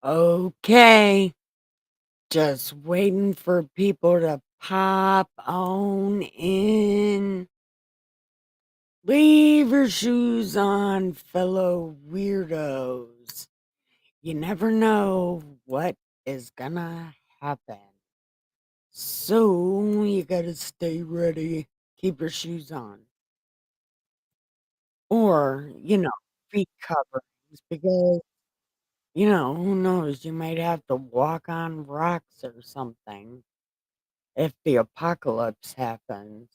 Okay, just waiting for people to pop on in. Leave your shoes on, fellow weirdos. You never know what is gonna happen. So you gotta stay ready. Keep your shoes on. Or, feet coverings because, who knows? You might have to walk on rocks or something. If the apocalypse happens.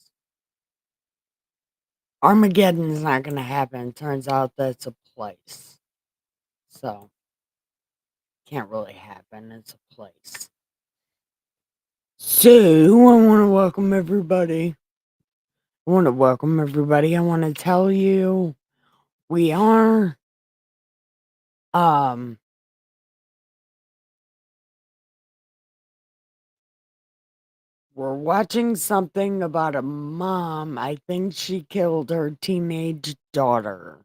Armageddon's not gonna happen. Turns out that's a place. So, can't really happen. It's a place. So, I want to welcome everybody. I want to tell you we are um we're watching something about a mom. I think she killed her teenage daughter.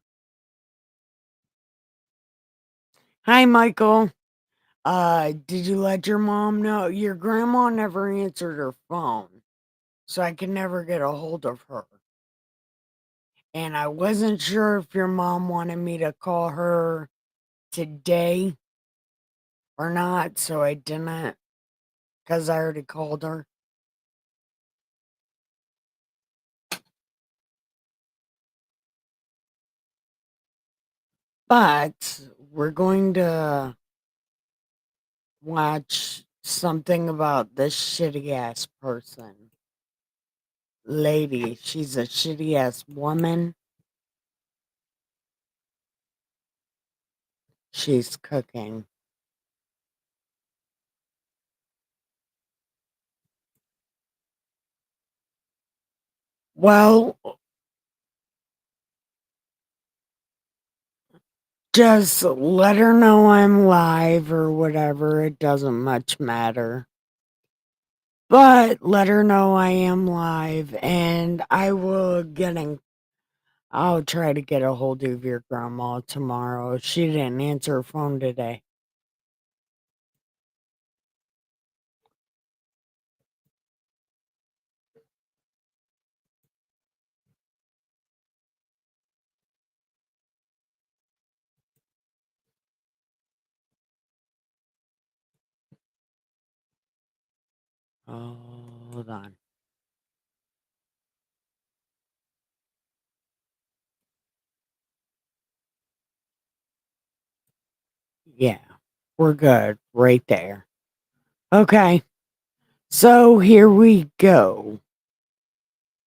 Hi, Michael. Did you let your mom know? Your grandma never answered her phone, so I could never get a hold of her. And I wasn't sure if your mom wanted me to call her today or not, so I didn't, because I already called her. But we're going to watch something about this shitty ass person. Lady, she's a shitty ass woman. She's cooking. Well, just let her know I'm live or whatever. It doesn't much matter. But let her know I am live and I'll try to get a hold of your grandma tomorrow. She didn't answer her phone today. Hold on. Yeah, we're good right there. Okay, so here we go.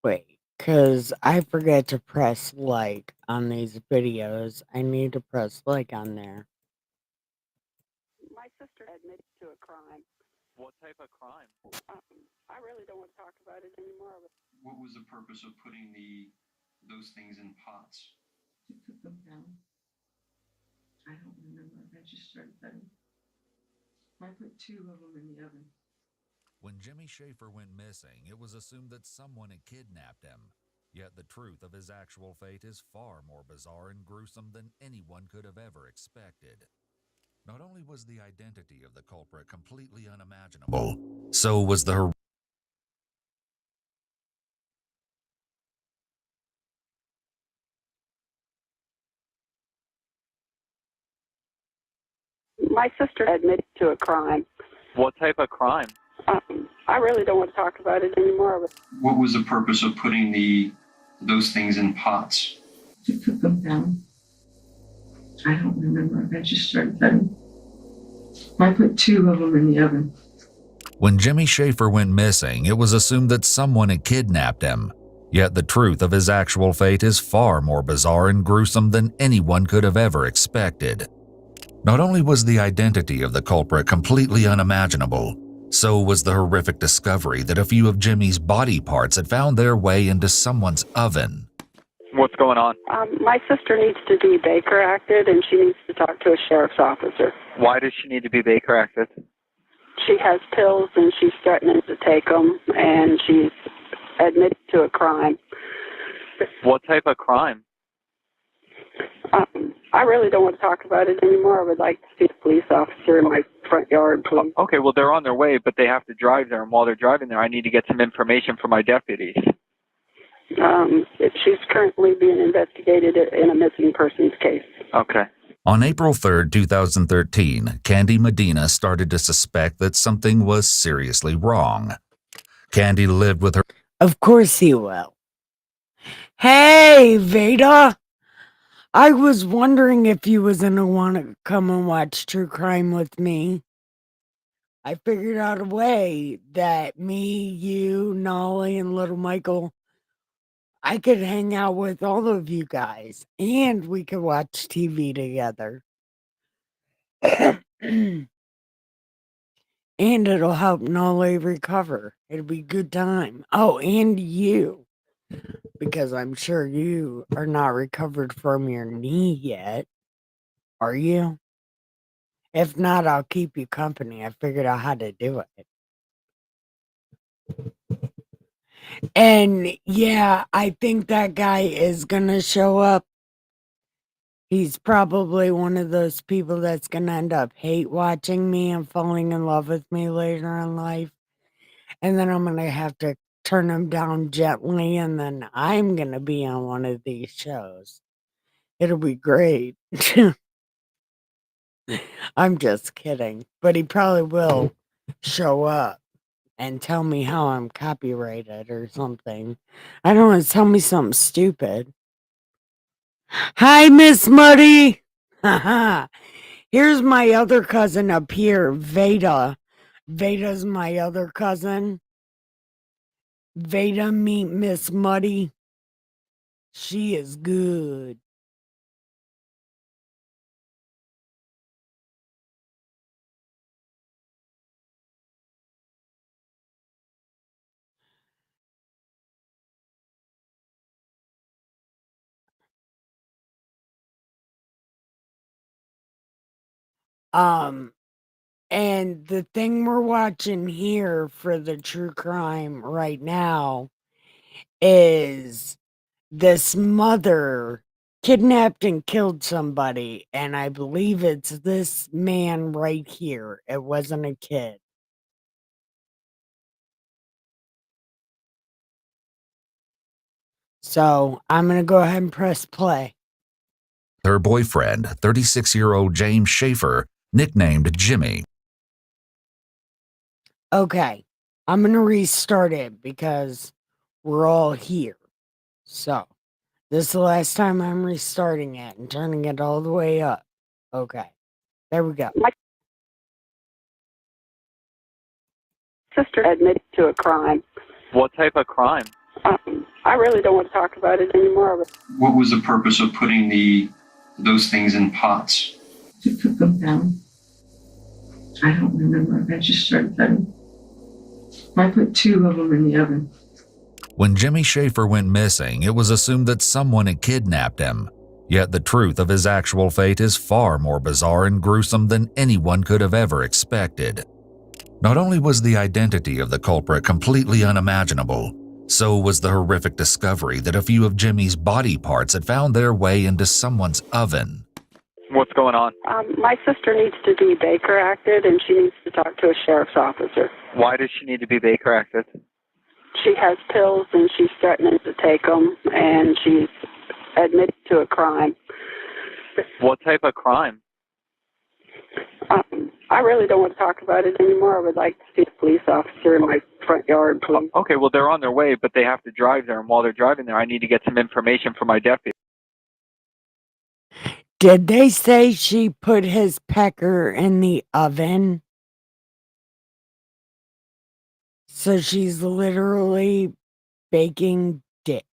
Wait, because I forget to press like on these videos. I need to press like on there. My sister admitted to a crime. What type of crime? I really don't want to talk about it anymore. What was the purpose of putting those things in pots? To cook them down. I don't remember. I just started cutting. I put 2 of them in the oven. When Jimmy Schaefer went missing, it was assumed that someone had kidnapped him. Yet the truth of his actual fate is far more bizarre and gruesome than anyone could have ever expected. Not only was the identity of the culprit completely unimaginable, so was the My sister admitted to a crime. What type of crime? I really don't want to talk about it anymore. What was the purpose of putting those things in pots? To cook them down. I don't remember. I just started cutting. I put 2 of them in the oven. When Jimmy Schaefer went missing, it was assumed that someone had kidnapped him. Yet the truth of his actual fate is far more bizarre and gruesome than anyone could have ever expected. Not only was the identity of the culprit completely unimaginable, so was the horrific discovery that a few of Jimmy's body parts had found their way into someone's oven. What's going on? My sister needs to be Baker acted, and she needs to talk to a sheriff's officer. Why does she need to be Baker acted? She has pills, and she's threatening to take them, and she's admitted to a crime. What type of crime? I really don't want to talk about it anymore. I would like to see the police officer in my front yard, please. Okay, well, they're on their way, but they have to drive there. And while they're driving there, I need to get some information from my deputies. She's currently being investigated in a missing persons case. Okay. On April 3rd, 2013, Candy Medina started to suspect that something was seriously wrong. Candy lived with her. Of course he will. Hey, Veda! I was wondering if you was gonna want to come and watch True Crime with me. I figured out a way that me, you, Nolly, and little Michael, I could hang out with all of you guys, and we could watch TV together. And it'll help Nolly recover. It'll be a good time. Oh, and you. Because I'm sure you are not recovered from your knee yet. Are you? If not, I'll keep you company. I figured out how to do it. And yeah, I think that guy is gonna show up. He's probably one of those people that's gonna end up hate watching me and falling in love with me later in life. And then I'm gonna have to turn him down gently, and then I'm gonna be on one of these shows. It'll be great. I'm just kidding. But he probably will show up and tell me how I'm copyrighted or something. I don't know, tell me something stupid. Hi, Miss Muddy. Haha. Here's my other cousin up here, Veda. Veda's my other cousin. Veda, meet Miss Muddy. She is good. And the thing we're watching here for the true crime right now is this mother kidnapped and killed somebody, and I believe it's this man right here. It wasn't a kid. So I'm going to go ahead and press play. Her boyfriend, 36-year-old James Schaefer, nicknamed Jimmy. Okay, I'm going to restart it because we're all here. So this is the last time I'm restarting it and turning it all the way up. Okay, there we go. My sister admitted to a crime. What type of crime? I really don't want to talk about it anymore. What was the purpose of putting those things in pots? To put them down. I don't remember. I just started them. I put 2 of them in the oven. When Jimmy Schaefer went missing, it was assumed that someone had kidnapped him. Yet the truth of his actual fate is far more bizarre and gruesome than anyone could have ever expected. Not only was the identity of the culprit completely unimaginable, so was the horrific discovery that a few of Jimmy's body parts had found their way into someone's oven. What's going on? My sister needs to be Baker acted, and she needs to talk to a sheriff's officer. Why does she need to be Baker acted? She has pills, and she's threatening to take them, and she's admitted to a crime. What type of crime? I really don't want to talk about it anymore. I would like to see the police officer in my front yard, please. Okay, well, they're on their way, but they have to drive there. And while they're driving there, I need to get some information from my deputy. Did they say she put his pecker in the oven? So she's literally baking dick.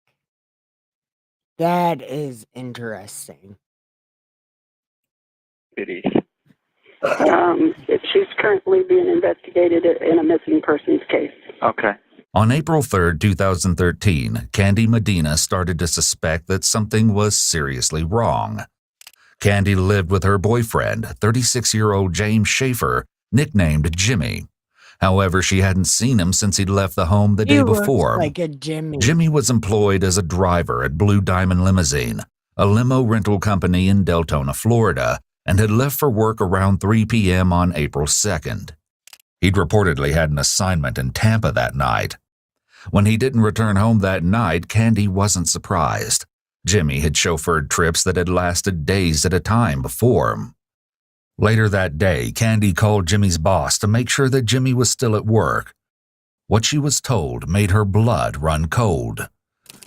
That is interesting. She's currently being investigated in a missing persons case. Okay. On April 3rd, 2013, Candy Medina started to suspect that something was seriously wrong. Candy lived with her boyfriend, 36-year-old James Schaefer, nicknamed Jimmy. However, she hadn't seen him since he'd left the home the day before. Like a Jimmy. Jimmy was employed as a driver at Blue Diamond Limousine, a limo rental company in Deltona, Florida, and had left for work around 3 p.m. on April 2nd. He'd reportedly had an assignment in Tampa that night. When he didn't return home that night, Candy wasn't surprised. Jimmy had chauffeured trips that had lasted days at a time before. Later that day, Candy called Jimmy's boss to make sure that Jimmy was still at work. What she was told made her blood run cold.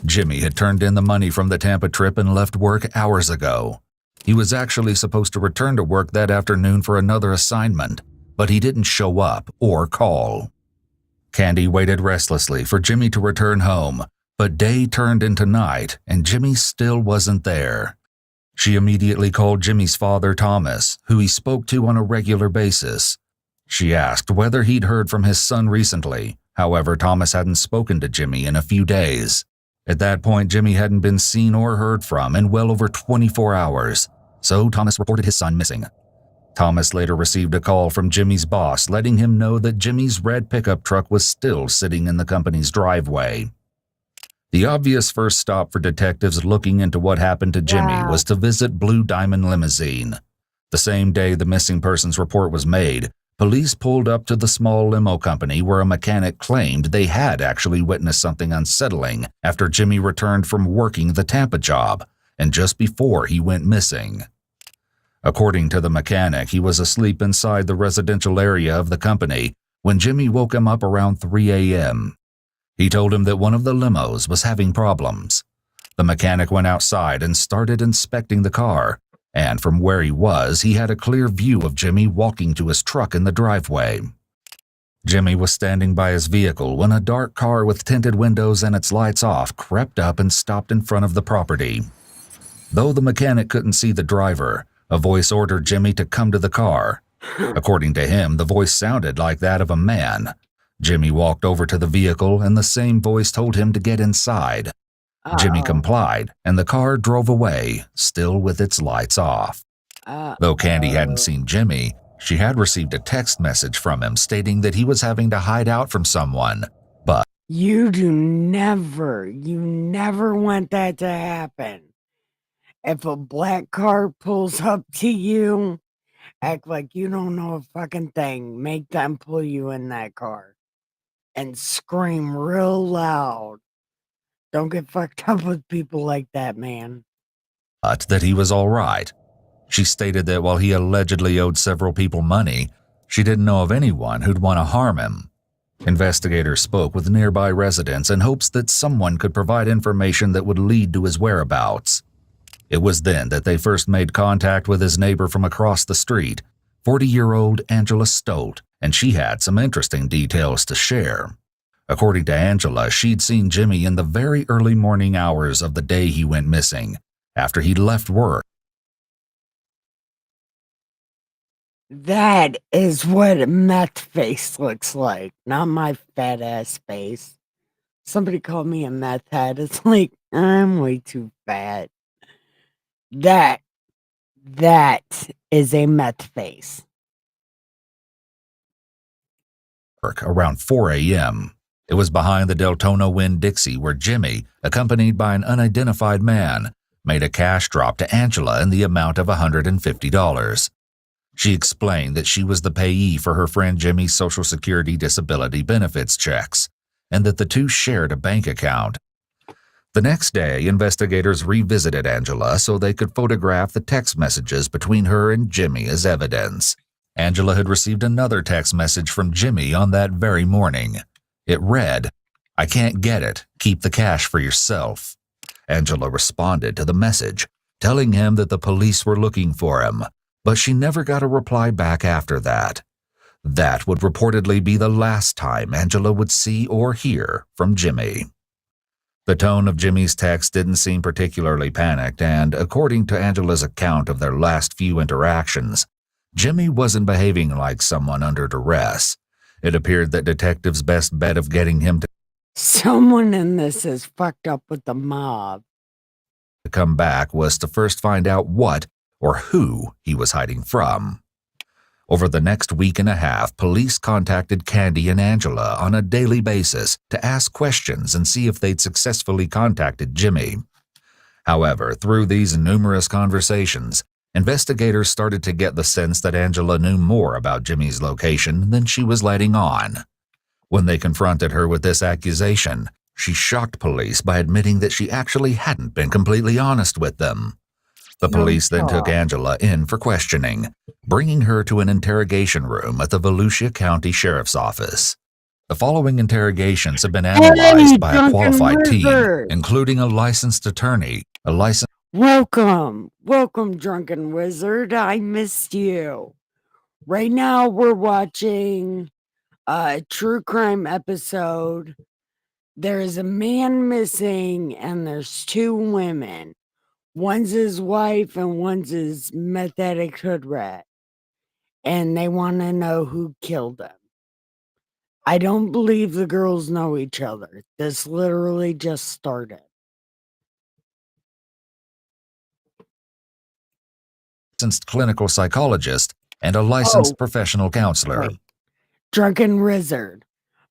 Jimmy had turned in the money from the Tampa trip and left work hours ago. He was actually supposed to return to work that afternoon for another assignment, but he didn't show up or call. Candy waited restlessly for Jimmy to return home, but day turned into night and Jimmy still wasn't there. She immediately called Jimmy's father, Thomas, who he spoke to on a regular basis. She asked whether he'd heard from his son recently. However, Thomas hadn't spoken to Jimmy in a few days. At that point, Jimmy hadn't been seen or heard from in well over 24 hours, so Thomas reported his son missing. Thomas later received a call from Jimmy's boss letting him know that Jimmy's red pickup truck was still sitting in the company's driveway. The obvious first stop for detectives looking into what happened to Jimmy was to visit Blue Diamond Limousine. The same day the missing persons report was made, police pulled up to the small limo company where a mechanic claimed they had actually witnessed something unsettling after Jimmy returned from working the Tampa job, and just before he went missing. According to the mechanic, he was asleep inside the residential area of the company when Jimmy woke him up around 3 a.m. He told him that one of the limos was having problems. The mechanic went outside and started inspecting the car, and from where he was, he had a clear view of Jimmy walking to his truck in the driveway. Jimmy was standing by his vehicle when a dark car with tinted windows and its lights off crept up and stopped in front of the property. Though the mechanic couldn't see the driver, a voice ordered Jimmy to come to the car. According to him, the voice sounded like that of a man. Jimmy walked over to the vehicle and the same voice told him to get inside. Jimmy complied, and the car drove away, still with its lights off. Though Candy hadn't seen Jimmy, she had received a text message from him stating that he was having to hide out from someone, but You never want that to happen. If a black car pulls up to you, act like you don't know a fucking thing. Make them pull you in that car. And scream real loud. Don't get fucked up with people like that, man. that he was all right. She stated that while he allegedly owed several people money, she didn't know of anyone who'd want to harm him. Investigators spoke with nearby residents in hopes that someone could provide information that would lead to his whereabouts. It was then that they first made contact with his neighbor from across the street, 40-year-old Angela Stolt, and she had some interesting details to share. According to Angela, she'd seen Jimmy in the very early morning hours of the day he went missing, after he'd left work. That is what a meth face looks like, not my fat ass face. Somebody called me a meth head. It's like, I'm way too fat. That is a meth face. Around 4 a.m. It was behind the Deltona Winn-Dixie where Jimmy, accompanied by an unidentified man, made a cash drop to Angela in the amount of $150. She explained that she was the payee for her friend Jimmy's Social Security disability benefits checks, and that the two shared a bank account. The next day, investigators revisited Angela so they could photograph the text messages between her and Jimmy as evidence. Angela had received another text message from Jimmy on that very morning. It read, "I can't get it. Keep the cash for yourself." Angela responded to the message, telling him that the police were looking for him, but she never got a reply back after that. That would reportedly be the last time Angela would see or hear from Jimmy. The tone of Jimmy's text didn't seem particularly panicked, and according to Angela's account of their last few interactions, Jimmy wasn't behaving like someone under duress. It appeared that detectives' best bet of getting him to Someone in this is fucked up with the mob. come back was to first find out what or who he was hiding from. Over the next week and a half, police contacted Candy and Angela on a daily basis to ask questions and see if they'd successfully contacted Jimmy. However, through these numerous conversations, investigators started to get the sense that Angela knew more about Jimmy's location than she was letting on. When they confronted her with this accusation, she shocked police by admitting that she actually hadn't been completely honest with them. The police then took Angela in for questioning, bringing her to an interrogation room at the Volusia County Sheriff's Office. The following interrogations have been analyzed by a qualified team, including a licensed attorney, a licensed... Welcome, Drunken Wizard. I missed you. Right now, we're watching a true crime episode. There's a man missing, and there's two women. One's his wife, and one's his meth addict hood rat. And they want to know who killed him. I don't believe the girls know each other. This literally just started. Licensed clinical psychologist and a licensed professional counselor. Drunken Wizard.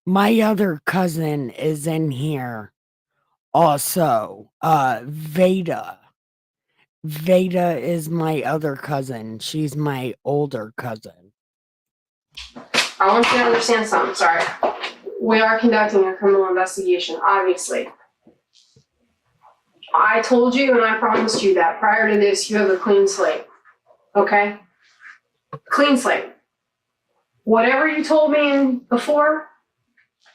My other cousin is in here. Also, Veda. Veda is my other cousin. She's my older cousin. I want you to understand something, sorry. We are conducting a criminal investigation, obviously. I told you and I promised you that prior to this, you have a clean slate. Okay? Clean slate. Whatever you told me before,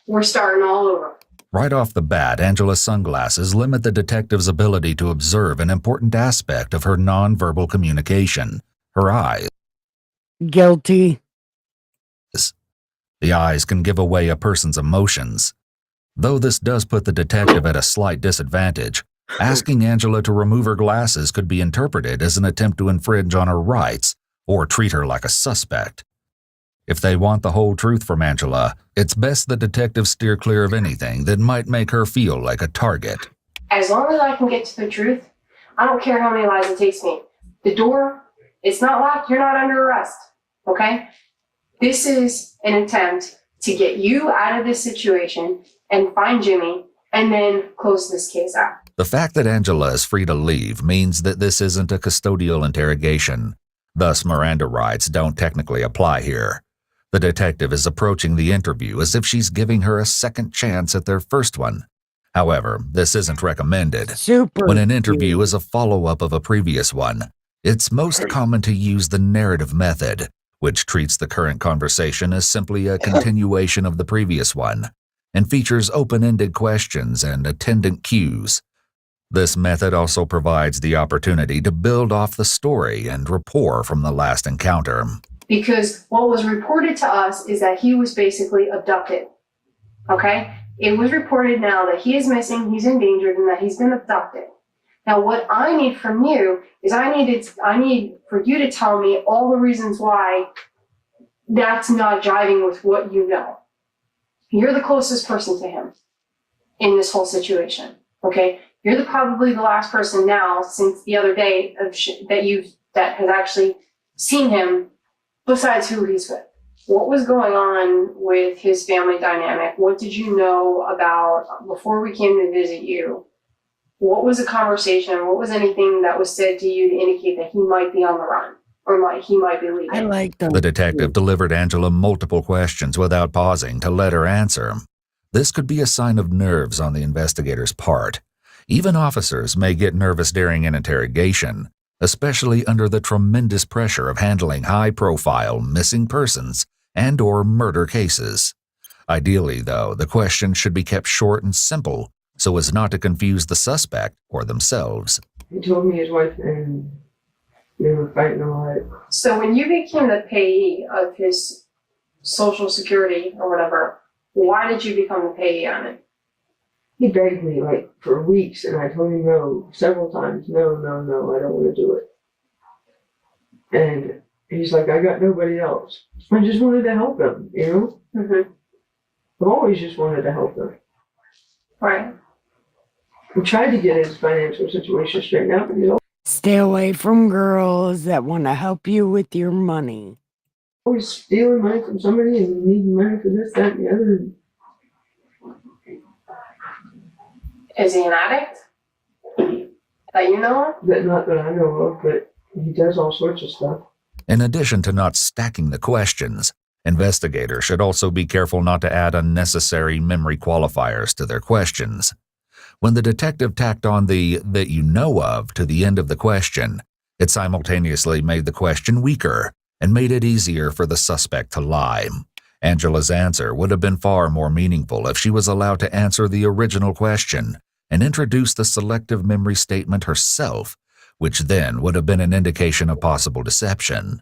we're starting all over. Right off the bat, Angela's sunglasses limit the detective's ability to observe an important aspect of her nonverbal communication, her eyes. Guilty. The eyes can give away a person's emotions. Though this does put the detective at a slight disadvantage, asking Angela to remove her glasses could be interpreted as an attempt to infringe on her rights or treat her like a suspect. If they want the whole truth from Angela, it's best the detective steer clear of anything that might make her feel like a target. As long as I can get to the truth, I don't care how many lies it takes me. The door, it's not locked, you're not under arrest, okay? This is an attempt to get you out of this situation and find Jimmy and then close this case out. The fact that Angela is free to leave means that this isn't a custodial interrogation. Thus, Miranda rights don't technically apply here. The detective is approaching the interview as if she's giving her a second chance at their first one. However, this isn't recommended. When an interview is a follow-up of a previous one, it's most common to use the narrative method, which treats the current conversation as simply a continuation of the previous one, and features open-ended questions and attendant cues. This method also provides the opportunity to build off the story and rapport from the last encounter. Because what was reported to us is that he was basically abducted, okay? It was reported now that he is missing, he's endangered, and that he's been abducted. Now, what I need from you is I need for you to tell me all the reasons why that's not jiving with what you know. You're the closest person to him in this whole situation, okay? You're probably the last person now since the other day that has actually seen him besides who he's with. What was going on with his family dynamic? What did you know about before we came to visit you? What was the conversation? What was anything that was said to you to indicate that he might be on the run or he might be leaving? I like them. The detective delivered Angela multiple questions without pausing to let her answer. This could be a sign of nerves on the investigator's part. Even officers may get nervous during an interrogation, especially under the tremendous pressure of handling high-profile missing persons and/or murder cases. Ideally, though, the questions should be kept short and simple so as not to confuse the suspect or themselves. He told me his wife and they were fighting a lot. So when you became the payee of his Social Security or whatever, why did you become the payee on it? He begged me like for weeks, and I told him no several times. No, I don't want to do it. And he's like, I got nobody else. I just wanted to help him, you know? Mm-hmm. I've always just wanted to help him. Right. We tried to get his financial situation straightened out, but he's Stay away from girls that want to help you with your money. always stealing money from somebody and needing money for this, that, and the other. Is he an addict? That you know of? That not that I know of, but he does all sorts of stuff. In addition to not stacking the questions, investigators should also be careful not to add unnecessary memory qualifiers to their questions. When the detective tacked on the "that you know of" to the end of the question, it simultaneously made the question weaker and made it easier for the suspect to lie. Angela's answer would have been far more meaningful if she was allowed to answer the original question and introduce the selective memory statement herself, which then would have been an indication of possible deception.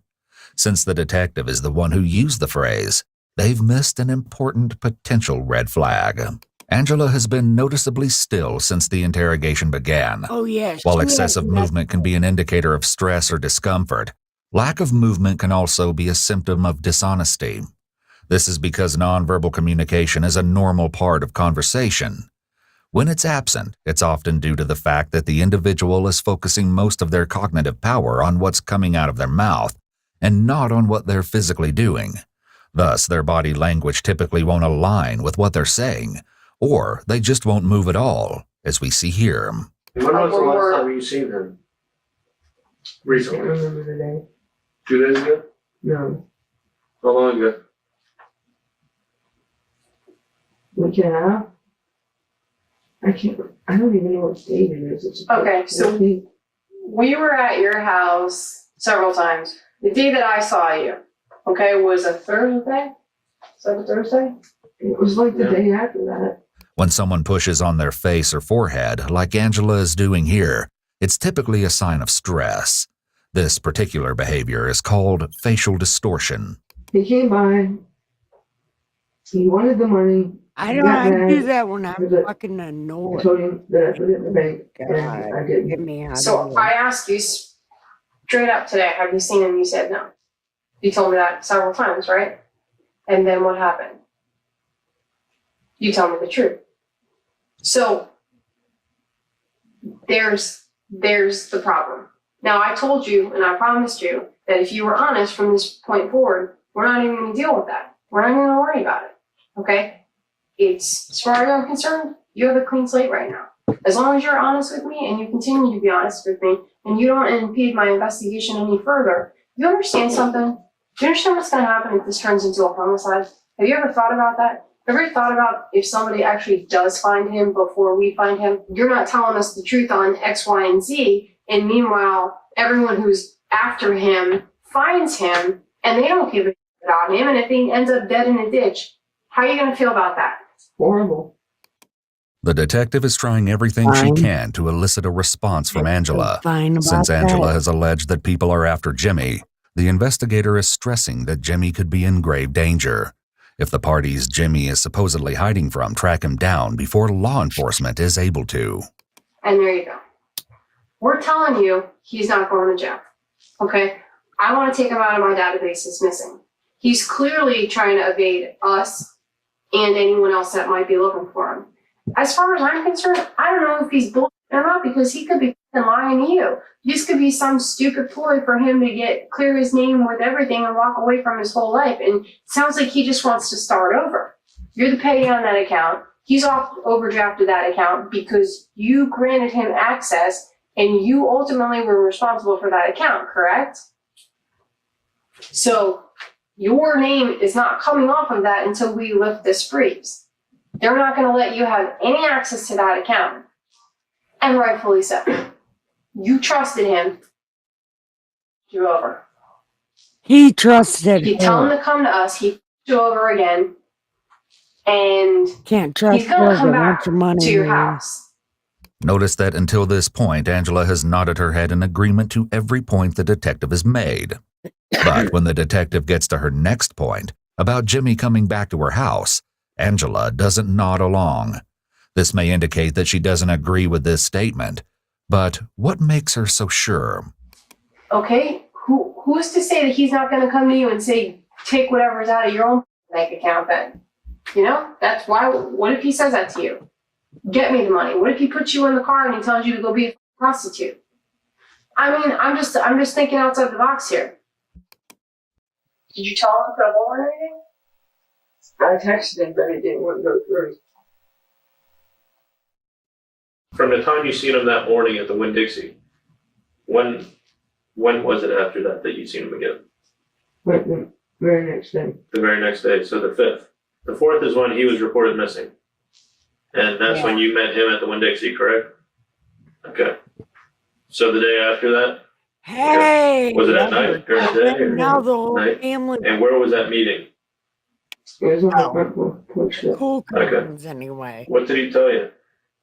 Since the detective is the one who used the phrase, they've missed an important potential red flag. Angela has been noticeably still since the interrogation began. Oh, yes. While excessive movement can be an indicator of stress or discomfort, lack of movement can also be a symptom of dishonesty. This is because nonverbal communication is a normal part of conversation. When it's absent, it's often due to the fact that the individual is focusing most of their cognitive power on what's coming out of their mouth and not on what they're physically doing. Thus, their body language typically won't align with what they're saying, or they just won't move at all, as we see here. When was the last time you seen him? I can't Recently? remember the day. 2 days ago? No. How long ago? Week and a half? I don't even know what date it is. It's Okay, so- We were at your house several times. The day that I saw you, okay, was a Thursday? Is that a Thursday? It was like the Yeah. day after that. When someone pushes on their face or forehead, like Angela is doing here, it's typically a sign of stress. This particular behavior is called facial distortion. He came by. He wanted the money. I He don't got I mad. do that when I'm Was it- fucking I annoyed. told him that I put it in the bank, and God, I didn't. get me out So of here. I asked you straight up today, have you seen him? You said no. You told me that several times, right? And then what happened? You tell me the truth. So there's the problem. Now I told you and I promised you that if you were honest from this point forward, we're not even going to deal with that. We're not even going to worry about it. Okay? It's, as far as I'm concerned, you have a clean slate right now. As long as you're honest with me and you continue to be honest with me and you don't impede my investigation any further, you understand something? Do you understand what's going to happen if this turns into a homicide? Have you ever thought about that? Ever thought about if somebody actually does find him before we find him? You're not telling us the truth on X, Y, and Z, and meanwhile, everyone who's after him finds him and they don't give a shit about him, and if he ends up dead in a ditch, how are you going to feel about that? Horrible. The detective is trying everything she Fine. can to elicit a response from Angela. Fine about Since Angela that. has alleged that people are after Jimmy, the investigator is stressing that Jimmy could be in grave danger. If the parties Jimmy is supposedly hiding from track him down before law enforcement is able to. And there you go. We're telling you he's not going to jail. Okay? I want to take him out of my database as missing. He's clearly trying to evade us and anyone else that might be looking for him. As far as I'm concerned, I don't know if he's bullshitting or not because he could be fucking lying to you. This could be some stupid ploy for him to get clear his name with everything and walk away from his whole life. And it sounds like he just wants to start over. You're the payee on that account. He's off overdrafted that account because you granted him access and you ultimately were responsible for that account, correct? So your name is not coming off of that until we lift this freeze. They're not going to let you have any access to that account. And rightfully so. You trusted him. You over. He trusted You tell him her. to come to us. He you over again. And Can't trust he's going her to come to back want your money. to your man. house. Notice that until this point, Angela has nodded her head in agreement to every point the detective has made. But when the detective gets to her next point, about Jimmy coming back to her house, Angela doesn't nod along. This may indicate that she doesn't agree with this statement. But what makes her so sure? Okay? Who's to say that he's not going to come to you and say, take whatever's out of your own bank account then? You know? That's why. What if he says that to you? Get me the money. What if he puts you in the car and he tells you to go be a prostitute? I mean, I'm just thinking outside the box here. Did you tell him to put a hole in anything? I texted him, but it didn't want to go through. from the time you seen him that morning at the Winn-Dixie, when was it after that you seen him again? But the very next day. The very next day, so the 5th. The 4th is when he was reported missing. And that's when you met him at the Winn-Dixie, correct? Okay. So the day after that, Hey! was it at night, during the day, or Now the whole night? family. And where was that meeting? It was on the Oh. front porch. Cool curtains anyway. What did he tell you?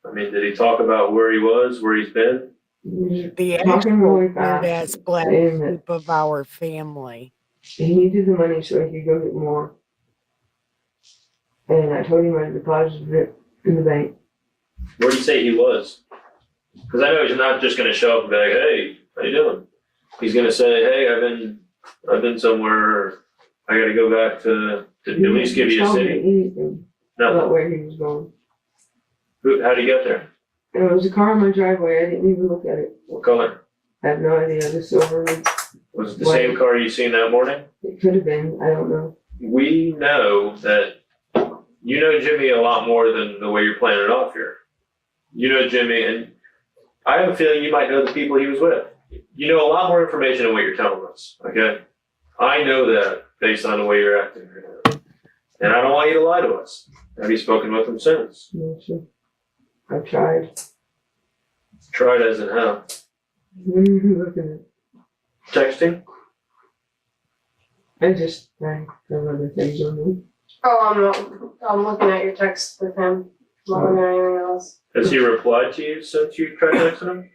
I mean, did he talk about where he was, where he's been? The Talking actual really weird fast, ass black saying that sheep of our family. he needed the money so he could go get more. And I told him I deposited it in the bank. Where did he say he was? Because I know he's not just going to show up and be like, "Hey, how you doing?" He's going to say, "Hey, I've been somewhere. I got to go back to at least give you a He didn't tell me city." anything about Nothing. where he was going. How'd he get there? And it was a car on my driveway. I didn't even look at it. What color? I have no idea. The silver, Was it the same car you seen that morning? it could have been. I don't know. We know that you know Jimmy a lot more than the way you're playing it off here. You know Jimmy, and I have a feeling you might know the people he was with. You know a lot more information than what you're telling us, okay? I know that based on the way you're acting right now. And I don't want you to lie to us. Have you spoken with him since? No, sir. I tried. Tried as in how? What are you looking Texting? at? I have other things on me. Oh, I'm looking at your text with him. I'm not looking at anything else. Has he replied to you since you tried texting him?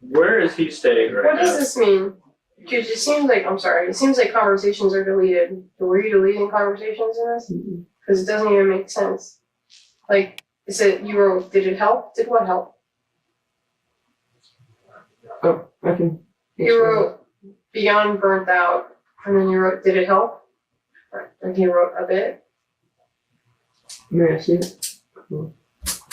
Where is he staying right What now? does this mean? Dude, it seems like, I'm sorry, it seems like conversations are deleted. Were you deleting conversations in this? Mm-mm. Because it doesn't even make sense. Like, is it, you wrote, did it help? Did what help? Oh, I can. You wrote, beyond burnt out, and then you wrote, did it help? Like you wrote a bit. May I see it?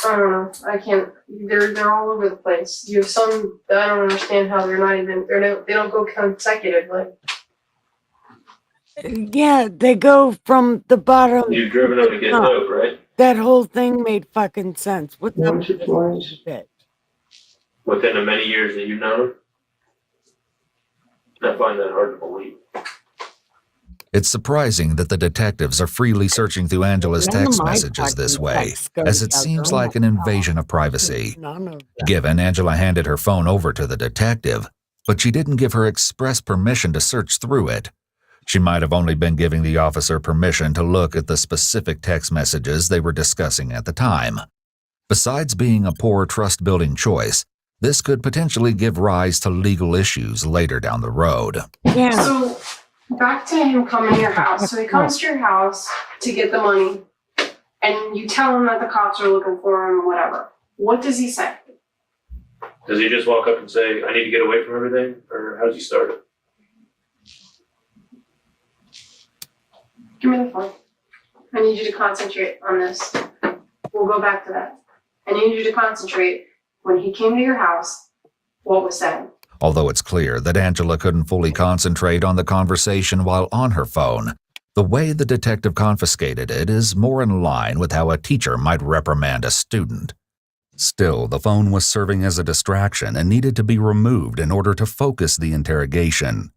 I don't know. I can't. They're all over the place. You have some that I don't understand how they're not even. They don't go consecutive. Like Yeah, they go from the bottom. You've driven him to get dope, right? That whole thing made fucking sense. What's up Once or with this twice. bit? Within the many years that you've known him? I find that hard to believe. It's surprising that the detectives are freely searching through Angela's None of text my messages this fucking way, texts go as it together. seems Oh like my an God. invasion of privacy. None of them. Given Angela handed her phone over to the detective, but she didn't give her express permission to search through it. She might have only been giving the officer permission to look at the specific text messages they were discussing at the time. Besides being a poor trust-building choice, this could potentially give rise to legal issues later down the road. Yeah. so. Back to him coming to your house. So he comes to your house to get the money, and you tell him that the cops are looking for him or whatever. What does he say? Does he just walk up and say, "I need to get away from everything"? Or how does he start it? Give me the phone. I need you to concentrate on this. We'll go back to that. I need you to concentrate. When he came to your house, what was said? Although it's clear that Angela couldn't fully concentrate on the conversation while on her phone, the way the detective confiscated it is more in line with how a teacher might reprimand a student. Still, the phone was serving as a distraction and needed to be removed in order to focus the interrogation.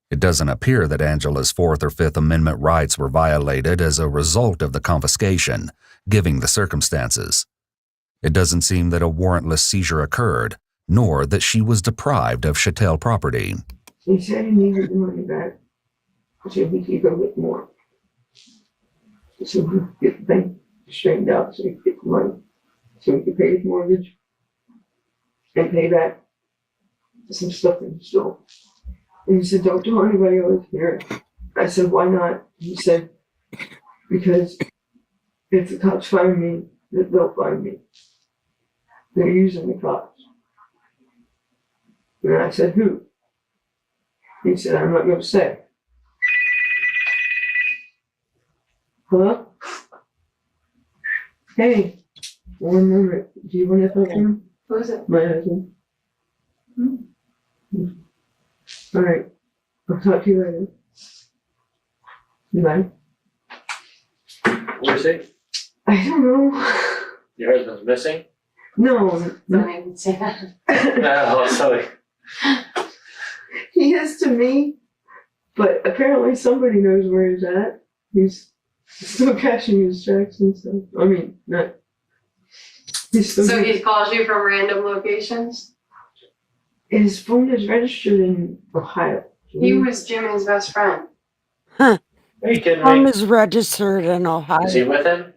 It doesn't appear that Angela's Fourth or Fifth Amendment rights were violated as a result of the confiscation, given the circumstances. It doesn't seem that a warrantless seizure occurred, nor that she was deprived of chattel property. He said he needed the money back so he could go get more. So he could get the bank straightened out so he could get the money. So he could pay his mortgage and pay back some stuff that he stole. And he said, "Don't tell anybody I was here." I said, "Why not?" He said, "Because if the cops find me, they'll find me. They're using the cops." And I said, "Who?" He said, "I'm not going to say." Hello? Hey, 1 minute. Do you want to talk to him? Who is it? My husband. All right. I'll talk to you later. Bye. Where's he? I don't know. Your husband's missing? No, Don't even say that. Oh, sorry. he is to me, but apparently somebody knows where he's at. He's still cashing his checks and stuff. I mean, not. He's still So he calls you from random locations? his phone is registered in Ohio. He was Jimmy's best friend. Are you kidding Mom me? is registered in Is he Ohio. with him?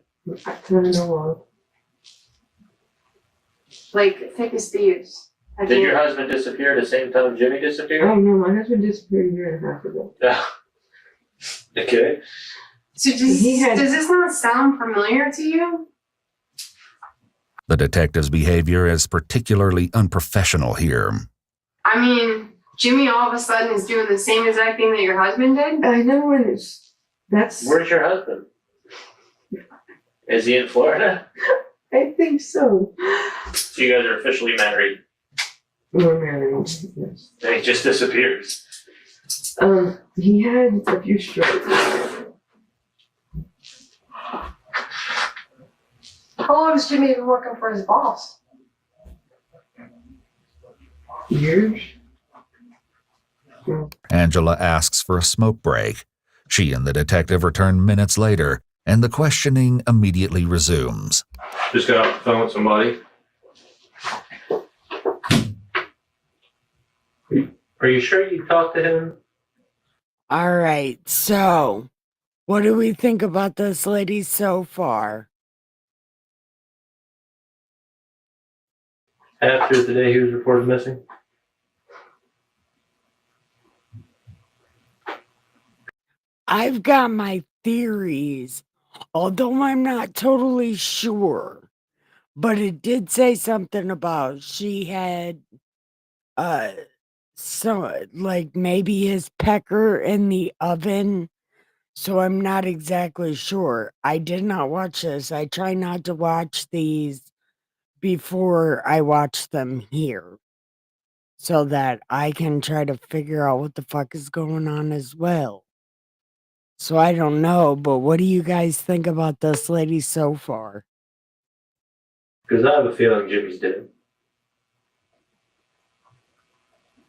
I don't know why. Like, thick as thieves. I Did your can't- husband disappear the same time Jimmy disappeared? Oh no, my husband disappeared a year and a half ago. Yeah. Okay. So does this not sound familiar to you? The detective's behavior is particularly unprofessional here. I mean, Jimmy all of a sudden is doing the same exact thing that your husband did? I know, and that's. Where's your husband? Is he in Florida? I think so. So you guys are officially married, We're married. Yes. and he just disappears. He had a few strokes. How long has Jimmy been working for his boss? Years. Angela asks for a smoke break. She and the detective return minutes later, and the questioning immediately resumes. Just got off the phone with somebody. Are you sure you talked to him? All right, so what do we think about this lady so far? After the day he was reported missing? I've got my theories, although I'm not totally sure. But it did say something about she had so like maybe his pecker in the oven. So I'm not exactly sure. I did not watch this. I try not to watch these before I watch them here, so that I can try to figure out what the fuck is going on as well. So I don't know, but what do you guys think about this lady so far? Because I have a feeling Jimmy's dead.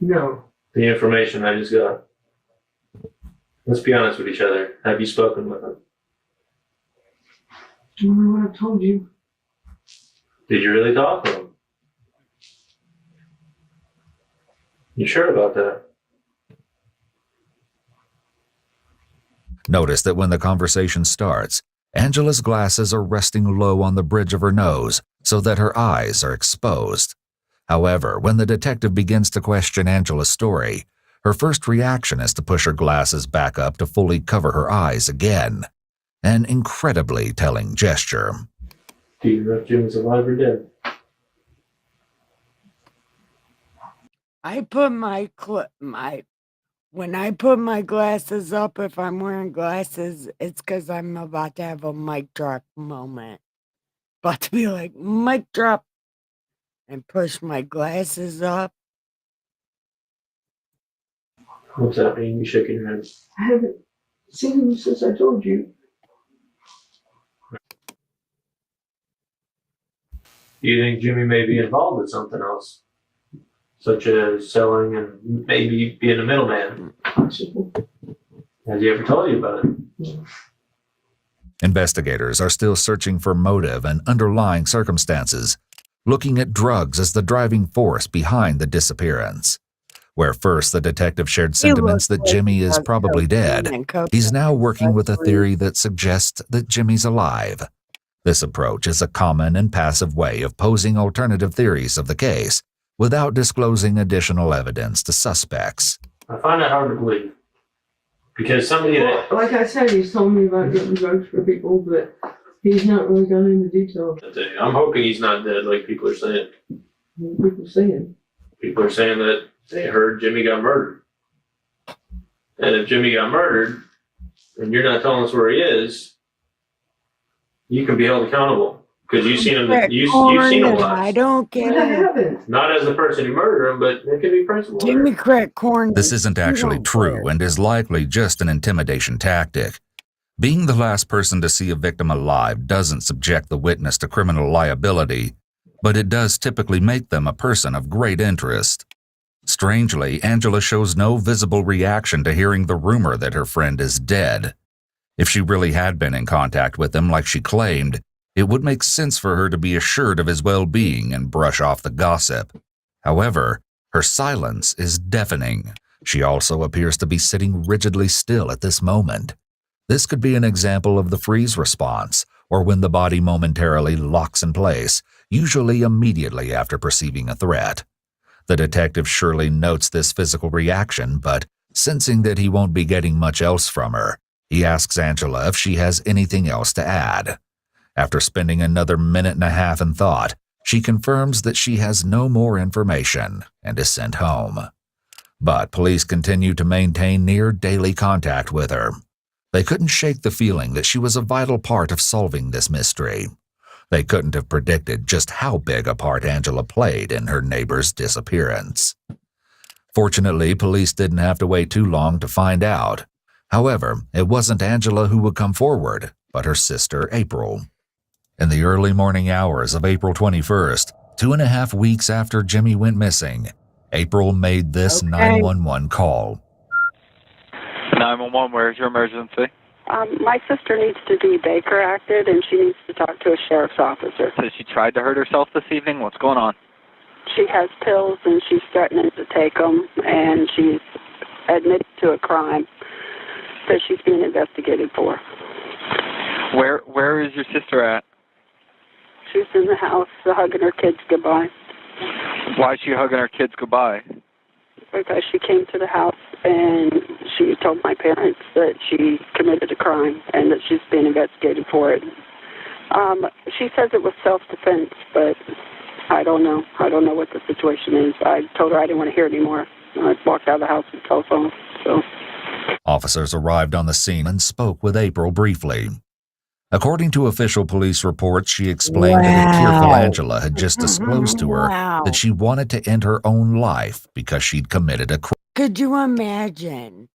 No. The information I just got. Let's be honest with each other. Have you spoken with him? Do you remember what I told you? Did you really talk to him? You sure about that? Notice that when the conversation starts, Angela's glasses are resting low on the bridge of her nose so that her eyes are exposed. However, when the detective begins to question Angela's story, her first reaction is to push her glasses back up to fully cover her eyes again. An incredibly telling gesture. Do you know if Jimmy's alive or dead? I put when I put my glasses up, if I'm wearing glasses, it's because I'm about to have a mic drop moment. About to be like, mic drop, and push my glasses up. What's that mean? You shaking your head? I haven't seen him since I told you. Do you think Jimmy may be involved with something else? Such as selling and maybe being a middleman? Possible. Has he ever told you about it? Investigators are still searching for motive and underlying circumstances, looking at drugs as the driving force behind the disappearance. Where first the detective shared sentiments that Jimmy is probably dead, he's now working with a theory that suggests that Jimmy's alive. This approach is a common and passive way of posing alternative theories of the case without disclosing additional evidence to suspects. I find that hard to believe. Because somebody that... Well, like I said, he's told me about getting drugs for people, but he's not really gone into detail. I'm hoping he's not dead like people are saying. People saying. People are saying that they heard Jimmy got murdered. And if Jimmy got murdered, and you're not telling us where he is, you can be held accountable. Because you've seen him, you've seen him I live. don't But get I it. haven't. Not as the person who murdered him, but it could be principal. Jimmy crack corn. This isn't actually true and is likely just an intimidation tactic. Being the last person to see a victim alive doesn't subject the witness to criminal liability, but it does typically make them a person of great interest. Strangely, Angela shows no visible reaction to hearing the rumor that her friend is dead. If she really had been in contact with him like she claimed, it would make sense for her to be assured of his well-being and brush off the gossip. However, her silence is deafening. She also appears to be sitting rigidly still at this moment. This could be an example of the freeze response, or when the body momentarily locks in place, usually immediately after perceiving a threat. The detective surely notes this physical reaction, but sensing that he won't be getting much else from her, he asks Angela if she has anything else to add. After spending another minute and a half in thought, she confirms that she has no more information and is sent home. But police continue to maintain near daily contact with her. They couldn't shake the feeling that she was a vital part of solving this mystery. They couldn't have predicted just how big a part Angela played in her neighbor's disappearance. Fortunately, police didn't have to wait too long to find out. However, it wasn't Angela who would come forward, but her sister, April. In the early morning hours of April 21st, 2.5 weeks after Jimmy went missing, April made this 911 call. 911, where's your emergency? My sister needs to be Baker acted, and she needs to talk to a sheriff's officer. So she tried to hurt herself this evening? What's going on? She has pills, and she's threatening to take them, and she's admitted to a crime that she's being investigated for. Where is your sister at? She's in the house hugging her kids goodbye. Why is she hugging her kids goodbye? Because she came to the house and she told my parents that she committed a crime and that she's being investigated for it. She says it was self-defense, but I don't know. I don't know what the situation is. I told her I didn't want to hear it anymore. I walked out of the house with the telephone. So. Officers arrived on the scene and spoke with April briefly. According to official police reports, she explained that a tearful Angela had just disclosed to her that she wanted to end her own life because she'd committed a crime. Could you imagine?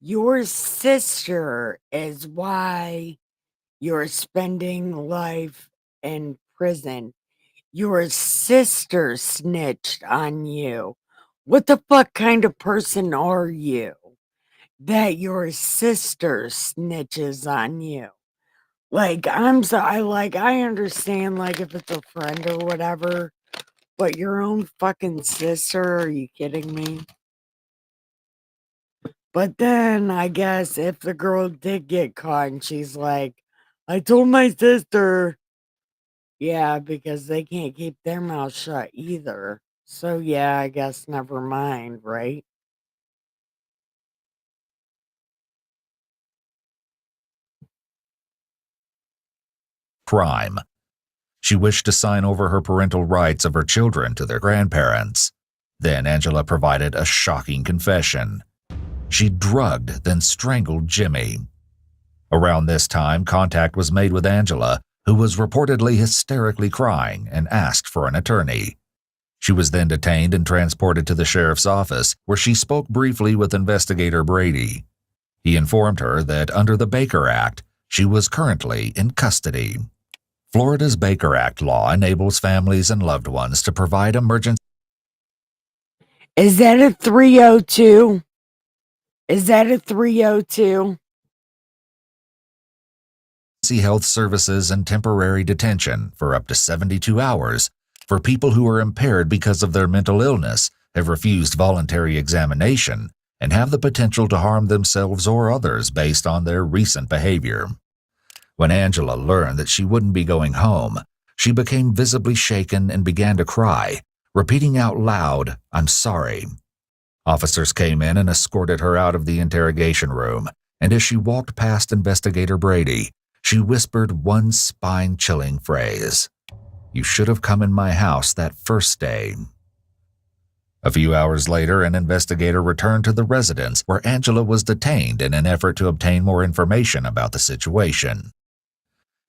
Your sister is why you're spending life in prison. Your sister snitched on you. What the fuck kind of person are you that your sister snitches on you? Like, I understand, like, if it's a friend or whatever, but your own fucking sister, are you kidding me? But then, I guess, if the girl did get caught and she's like, I told my sister, yeah, because they can't keep their mouth shut either. So, yeah, I guess never mind, right? Crime. She wished to sign over her parental rights of her children to their grandparents. Then Angela provided a shocking confession. She drugged, then strangled Jimmy. Around this time, contact was made with Angela, who was reportedly hysterically crying and asked for an attorney. She was then detained and transported to the sheriff's office, where she spoke briefly with investigator Brady. He informed her that under the Baker Act, she was currently in custody. Florida's Baker Act law enables families and loved ones to provide emergency. Is that a 302? Is that a 302? Health services and temporary detention for up to 72 hours for people who are impaired because of their mental illness, have refused voluntary examination, and have the potential to harm themselves or others based on their recent behavior. When Angela learned that she wouldn't be going home, she became visibly shaken and began to cry, repeating out loud, "I'm sorry." Officers came in and escorted her out of the interrogation room, and as she walked past investigator Brady, she whispered one spine-chilling phrase: "You should have come in my house that first day." A few hours later, an investigator returned to the residence where Angela was detained in an effort to obtain more information about the situation.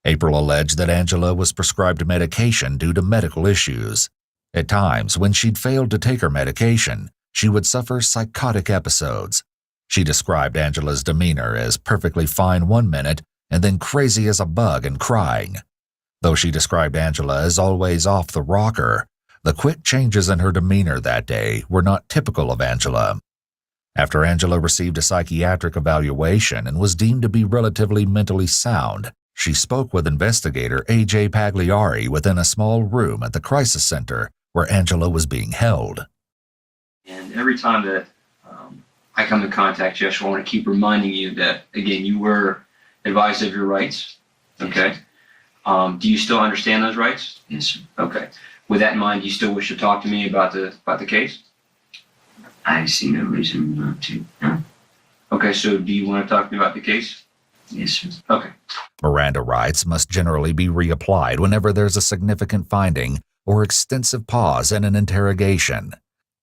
April alleged that Angela was prescribed medication due to medical issues. At times, when she'd failed to take her medication, she would suffer psychotic episodes. She described Angela's demeanor as perfectly fine one minute and then crazy as a bug and crying. Though she described Angela as always off the rocker, the quick changes in her demeanor that day were not typical of Angela. After Angela received a psychiatric evaluation and was deemed to be relatively mentally sound, she spoke with investigator A.J. Pagliari within a small room at the crisis center where Angela was being held. And every time that I come in contact, Josh, I want to keep reminding you that, again, you were advised of your rights, okay? Do you still understand those rights? Yes, sir. Okay. With that in mind, do you still wish to talk to me about the case? I see no reason not to. No. Okay, so do you want to talk to me about the case? Yes, sir. Okay. Miranda rights must generally be reapplied whenever there's a significant finding or extensive pause in an interrogation.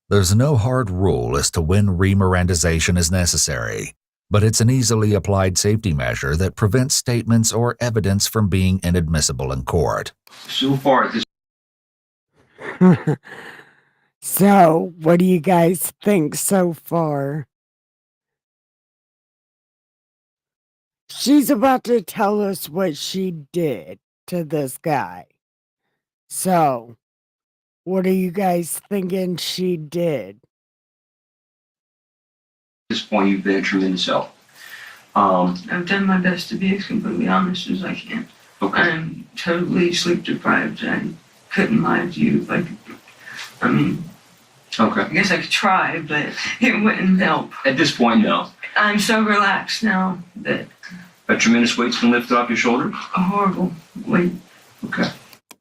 There's no hard rule as to when re-Mirandization is necessary, but it's an easily applied safety measure that prevents statements or evidence from being inadmissible in court. So far at this So, what do you guys think so far? She's about to tell us what she did to this guy. So, what are you guys thinking she did? point, you've been a tremendous help. I've done my best to be as completely honest as I can. Okay. I'm totally sleep deprived. I couldn't lie to you. I mean, Okay. I guess I could try, but it wouldn't help. At this point, no. I'm so relaxed now that A tremendous weight's been lifted off your shoulders? a horrible weight. Okay.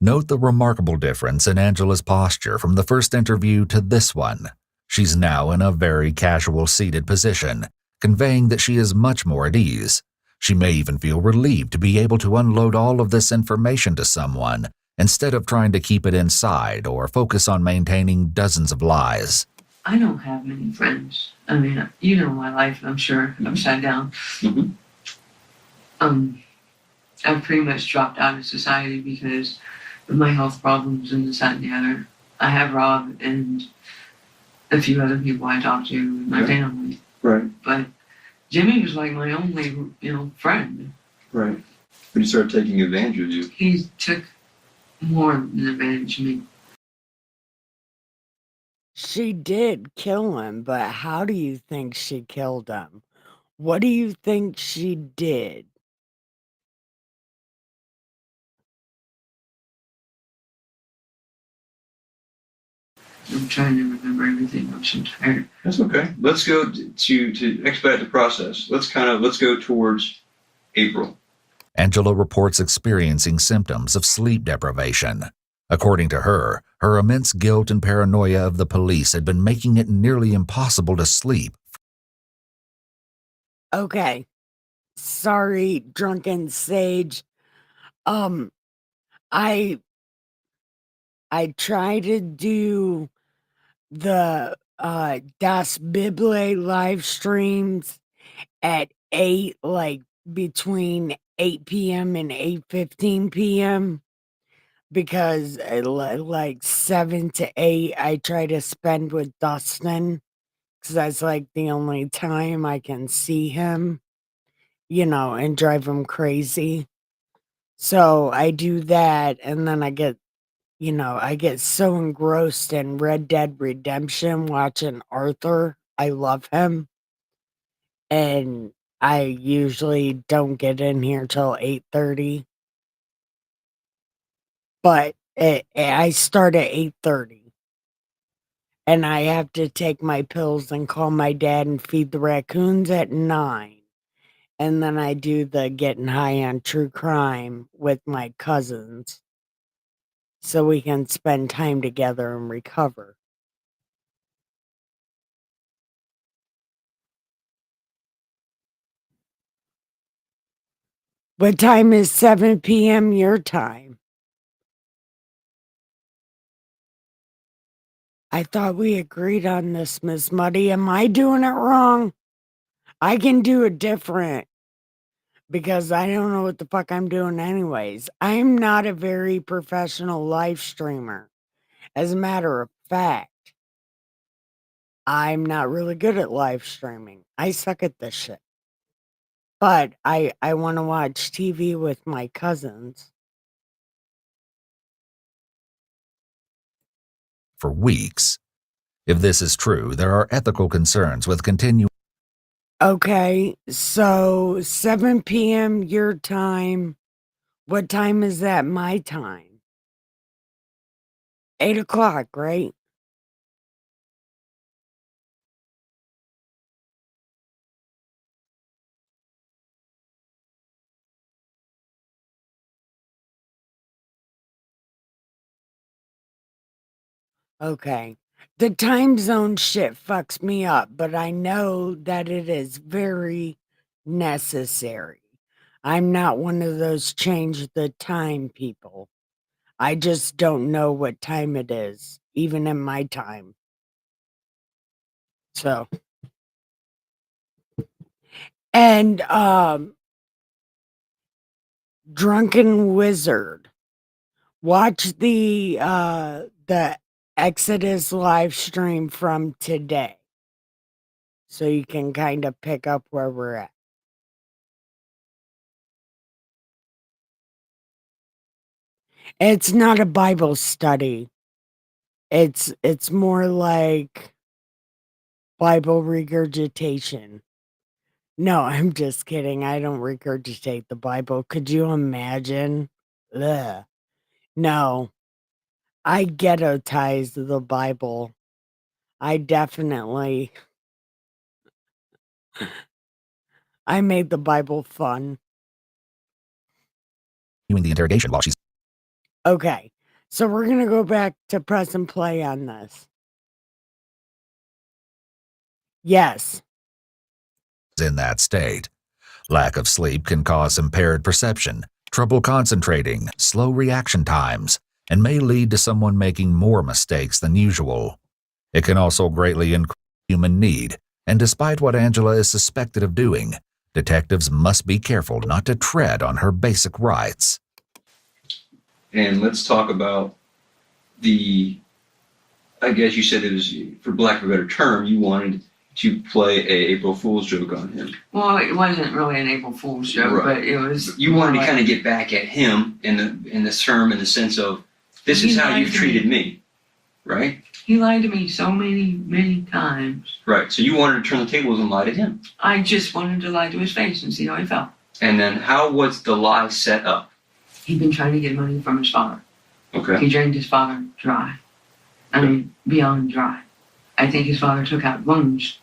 Note the remarkable difference in Angela's posture from the first interview to this one. She's now in a very casual seated position, conveying that she is much more at ease. She may even feel relieved to be able to unload all of this information to someone instead of trying to keep it inside or focus on maintaining dozens of lies. I don't have many friends. I mean, you know my life, I'm sure, upside down. Mhm. I've pretty much dropped out of society because of my health problems and this, that, and the other. I have Rob and a few other people I talk to, my family. Right, But Jimmy was like my only, friend. right. But he started taking advantage of you. He took more than advantage of me. She did kill him, but how do you think she killed him? What do you think she did? I'm trying to remember everything. I'm so tired. That's okay. Let's go to expedite the process. Let's go towards April. Angela reports experiencing symptoms of sleep deprivation. According to her, her immense guilt and paranoia of the police had been making it nearly impossible to sleep. Okay. Sorry, drunken sage. I try to do the Das Bible live streams at 8, like between 8 p.m. and 8:15 p.m. because like 7 to 8 I try to spend with Dustin because that's like the only time I can see him, and drive him crazy. So I do that, and then I get so engrossed in Red Dead Redemption watching Arthur. I love him. And I usually don't get in here till 8:30. But I start at 8:30. And I have to take my pills and call my dad and feed the raccoons at 9. And then I do the getting high on true crime with my cousins so we can spend time together and recover. What time is 7 p.m. your time? I thought we agreed on this, Miss Muddy. Am I doing it wrong? I can do it different because I don't know what the fuck I'm doing anyways. I'm not a very professional live streamer. As a matter of fact, I'm not really good at live streaming. I suck at this shit. But I want to watch TV with my cousins. for weeks. If this is true, there are ethical concerns with continuing. Okay, so 7 p.m. your time. What time is that my time? 8 o'clock, right? Okay. The time zone shit fucks me up, but I know that it is very necessary. I'm not one of those change the time people. I just don't know what time it is, even in my time. So, and Drunken Wizard, watch the Exodus live stream from today so you can kind of pick up where we're at. It's not a Bible study. It's more like Bible regurgitation. No, I'm just kidding. I don't regurgitate the Bible. Could you imagine? Ugh. No, I ghettotize the Bible. I definitely, I made the Bible fun. The interrogation while she's Okay, so we're going to go back to press and play on this. Yes. in that state. Lack of sleep can cause impaired perception, trouble concentrating, slow reaction times, and may lead to someone making more mistakes than usual. It can also greatly increase human need, and despite what Angela is suspected of doing, detectives must be careful not to tread on her basic rights. And let's talk about I guess you said it was, for lack of a better term, you wanted to play a April Fool's joke on him. Well, it wasn't really an April Fool's joke, Right. but it was. You wanted like, to kind of get back at him in the term, in the sense of, this is how you've treated me, right? He lied to me so many times. Right. So you wanted to turn the tables and lie to him. I just wanted to lie to his face and see how he felt. And then how was the lie set up? He'd been trying to get money from his father. Okay. He drained his father dry. I mean, beyond dry. I think his father took out loans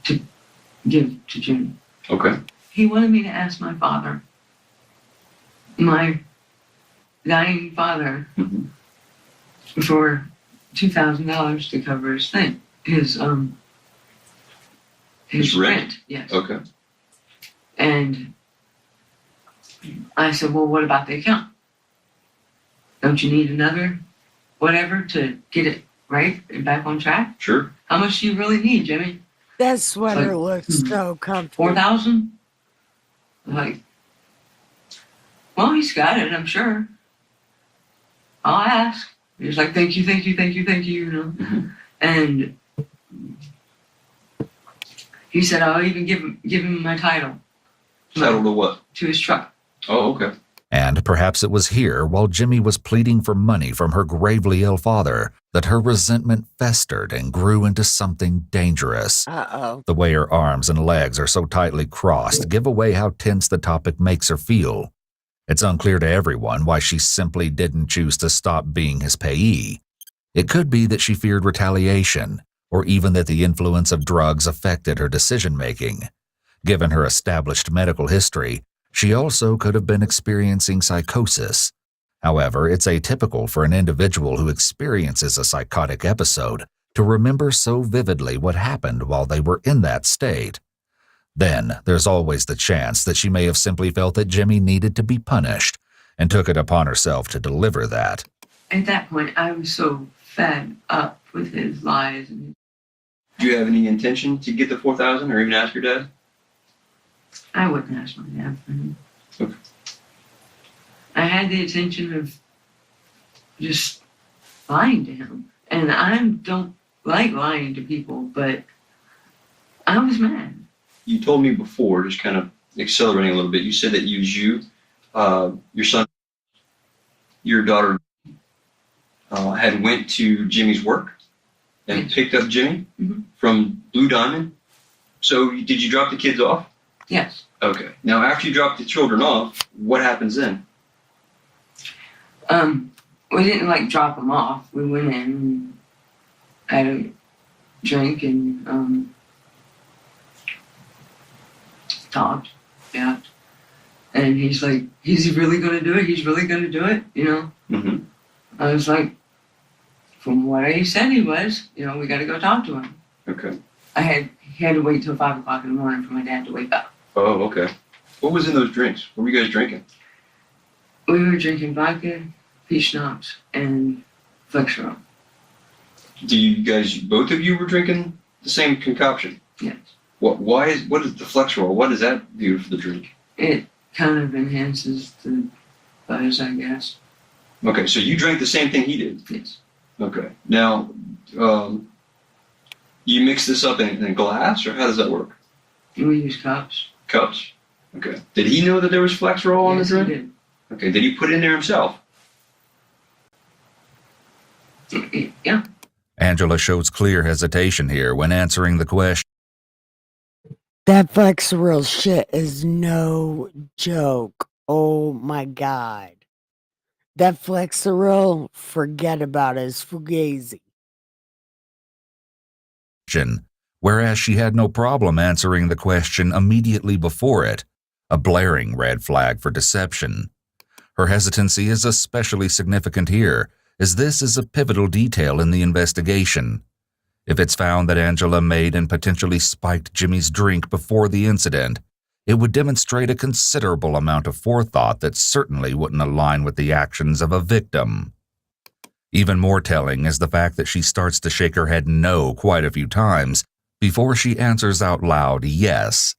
to give to Jimmy. Okay. He wanted me to ask my father, my dying father, Mhm. for $2,000 to cover his thing, his His rent? rent. Yes. Okay. And I said, well, what about the account? Don't you need another whatever to get it right and back on track? Sure. How much do you really need, Jimmy? That sweater Like, looks so comfortable. 4,000? Like, well, he's got it, I'm sure. I'll ask. He's like, thank you, you know. Mhm. And he said, I'll even give him my title Title to what? to his truck. Oh, okay. And perhaps it was here, while Jimmy was pleading for money from her gravely ill father, that her resentment festered and grew into something dangerous. Uh-oh. The way her arms and legs are so tightly crossed give away how tense the topic makes her feel. It's unclear to everyone why she simply didn't choose to stop being his payee. It could be that she feared retaliation, or even that the influence of drugs affected her decision-making. Given her established medical history, she also could have been experiencing psychosis. However, it's atypical for an individual who experiences a psychotic episode to remember so vividly what happened while they were in that state. Then, there's always the chance that she may have simply felt that Jimmy needed to be punished and took it upon herself to deliver that. At that point, I was so fed up with his lies. And Do you have any intention to get the 4,000 or even ask your dad? I wouldn't ask my dad for him. Okay. I had the intention of just lying to him. And I don't like lying to people, but I was mad. You told me before, just kind of accelerating a little bit, you said that you, your son, your daughter, had went to Jimmy's work and Yes. picked up Jimmy Mhm. from Blue Diamond. So did you drop the kids off? Yes. Okay. Now, after you drop the children off, what happens then? We didn't like drop them off. We went in and had a drink and talked. Yeah. And he's like, he's really gonna do it. He's really gonna do it. You know. Mm-hmm. I was like, from what he said he was. You know, we got to go talk to him. Okay. He had to wait till 5 o'clock in the morning for my dad to wake up. Oh, okay. What was in those drinks? What were you guys drinking? We were drinking vodka, peach schnapps, and Flexerol. Do you guys, both of you were drinking the same concoction? Yes. What is the Flexerol? What does that do for the drink? It kind of enhances the buzz, I guess. Okay, so you drank the same thing he did? Yes. Okay. Now, you mix this up in a glass, or how does that work? We use cups. Cups. Okay. Did he know that there was Flexerol on the Yes, drink? he did. Okay. Did he put it in there himself? Yeah. Angela shows clear hesitation here when answering the question. That Flexeril shit is no joke. Oh my God. That Flexeril, forget about it. It's Fugazi. Whereas she had no problem answering the question immediately before it, a blaring red flag for deception. Her hesitancy is especially significant here, as this is a pivotal detail in the investigation. If it's found that Angela made and potentially spiked Jimmy's drink before the incident, it would demonstrate a considerable amount of forethought that certainly wouldn't align with the actions of a victim. Even more telling is the fact that she starts to shake her head no quite a few times before she answers out loud yes.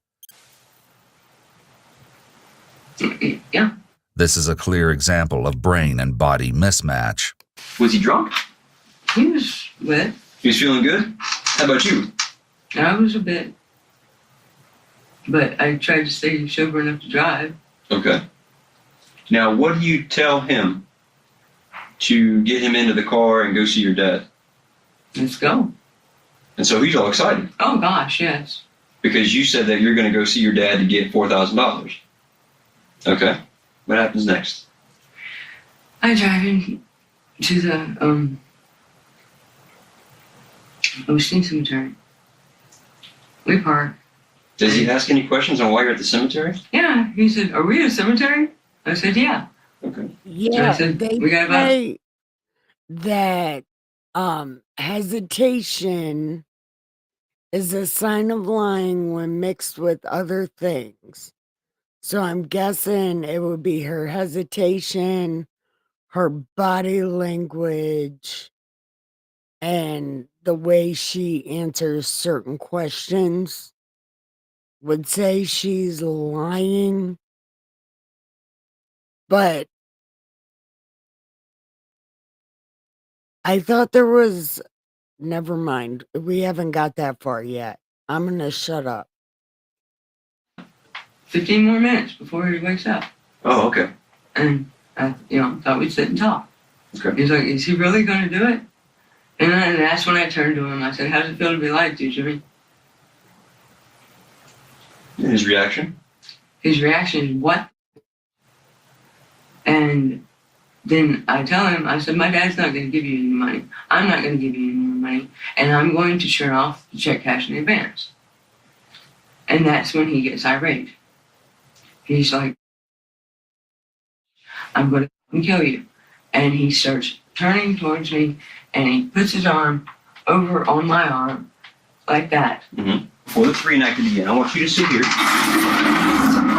Yeah. This is a clear example of brain and body mismatch. Was he drunk? He was lit. He was feeling good? How about you? I was a bit. But I tried to stay sober enough to drive. Okay. Now, what do you tell him to get him into the car and go see your dad? Let's go. And so he's all excited Oh, gosh, yes. because you said that you're going to go see your dad to get $4,000. Okay. What happens next? I drive him to the, Osteen Cemetery. We park. Does he ask any questions on why you're at the cemetery? Yeah, he said, are we at a cemetery? I said, yeah. Okay. Yeah, said, they "We got about-" say that hesitation is a sign of lying when mixed with other things. So I'm guessing it would be her hesitation, her body language, and the way she answers certain questions would say she's lying. But I thought there was, never mind. We haven't got that far yet. I'm going to shut up. 15 more minutes before he wakes up. Oh, okay. And I, thought we'd sit and talk. Okay. He's like, is he really going to do it? And that's when I turned to him. I said, how's it feel to be lied to, Jimmy? And his reaction? His reaction is, what? And then I tell him, I said, my dad's not going to give you any money. I'm not going to give you any more money. And I'm going to turn off the check cash in advance. And that's when he gets irate. He's like, I'm going to kill you. And he starts turning towards me, and he puts his arm over on my arm like that. Mm-hmm. Before the reenact it again, I want you to sit here.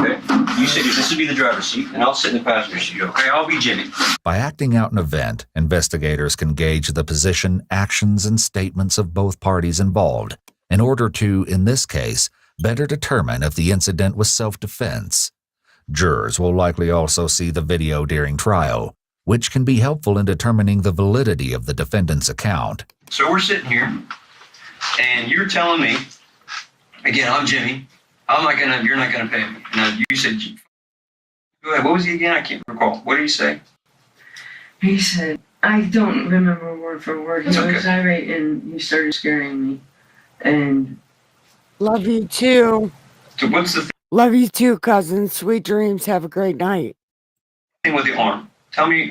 Okay. You sit here. This would be the driver's seat, and I'll sit in the passenger seat. Okay. I'll be Jimmy. By acting out an event, investigators can gauge the position, actions, and statements of both parties involved in order to, in this case, better determine if the incident was self-defense. Jurors will likely also see the video during trial, which can be helpful in determining the validity of the defendant's account. So we're sitting here, and you're telling me, again, I'm Jimmy. You're not gonna pay me. Now you said, go ahead. What was he again? I can't recall. What did he say? He said, I don't remember word for word. That's He okay. was irate and he started scaring me. And Love you too. So what's the Love you too, cousin. Sweet dreams. Have a great night. thing with the arm? Tell me,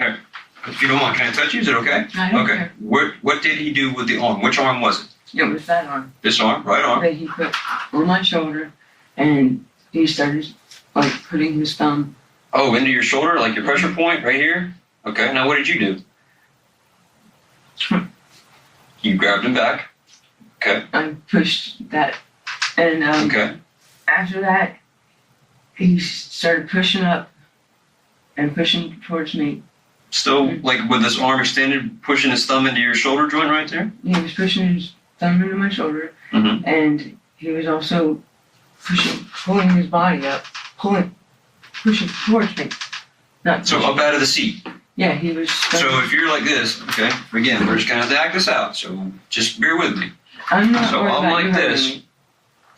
if you don't mind, can I touch you? Is it okay? I don't Okay. care. What did he do with the arm? Which arm was it? It was that arm This arm? Right arm? that he put on my shoulder, and he started like putting his thumb. Oh, into your shoulder, like your pressure point right here? Okay. Now what did you do? You grabbed him back. Okay. I pushed that, and Okay. after that, he started pushing up and pushing towards me. Still, like with this arm extended, pushing his thumb into your shoulder joint right there? He was pushing his thumb into my shoulder, Mm-hmm. and he was also pulling his body up, pushing towards me. Not So up out of the seat. yeah, he was. So if you're like this, okay, again, we're just gonna have to act this out. So just bear with me. I'm not So worried I'm about like you hurting this. me.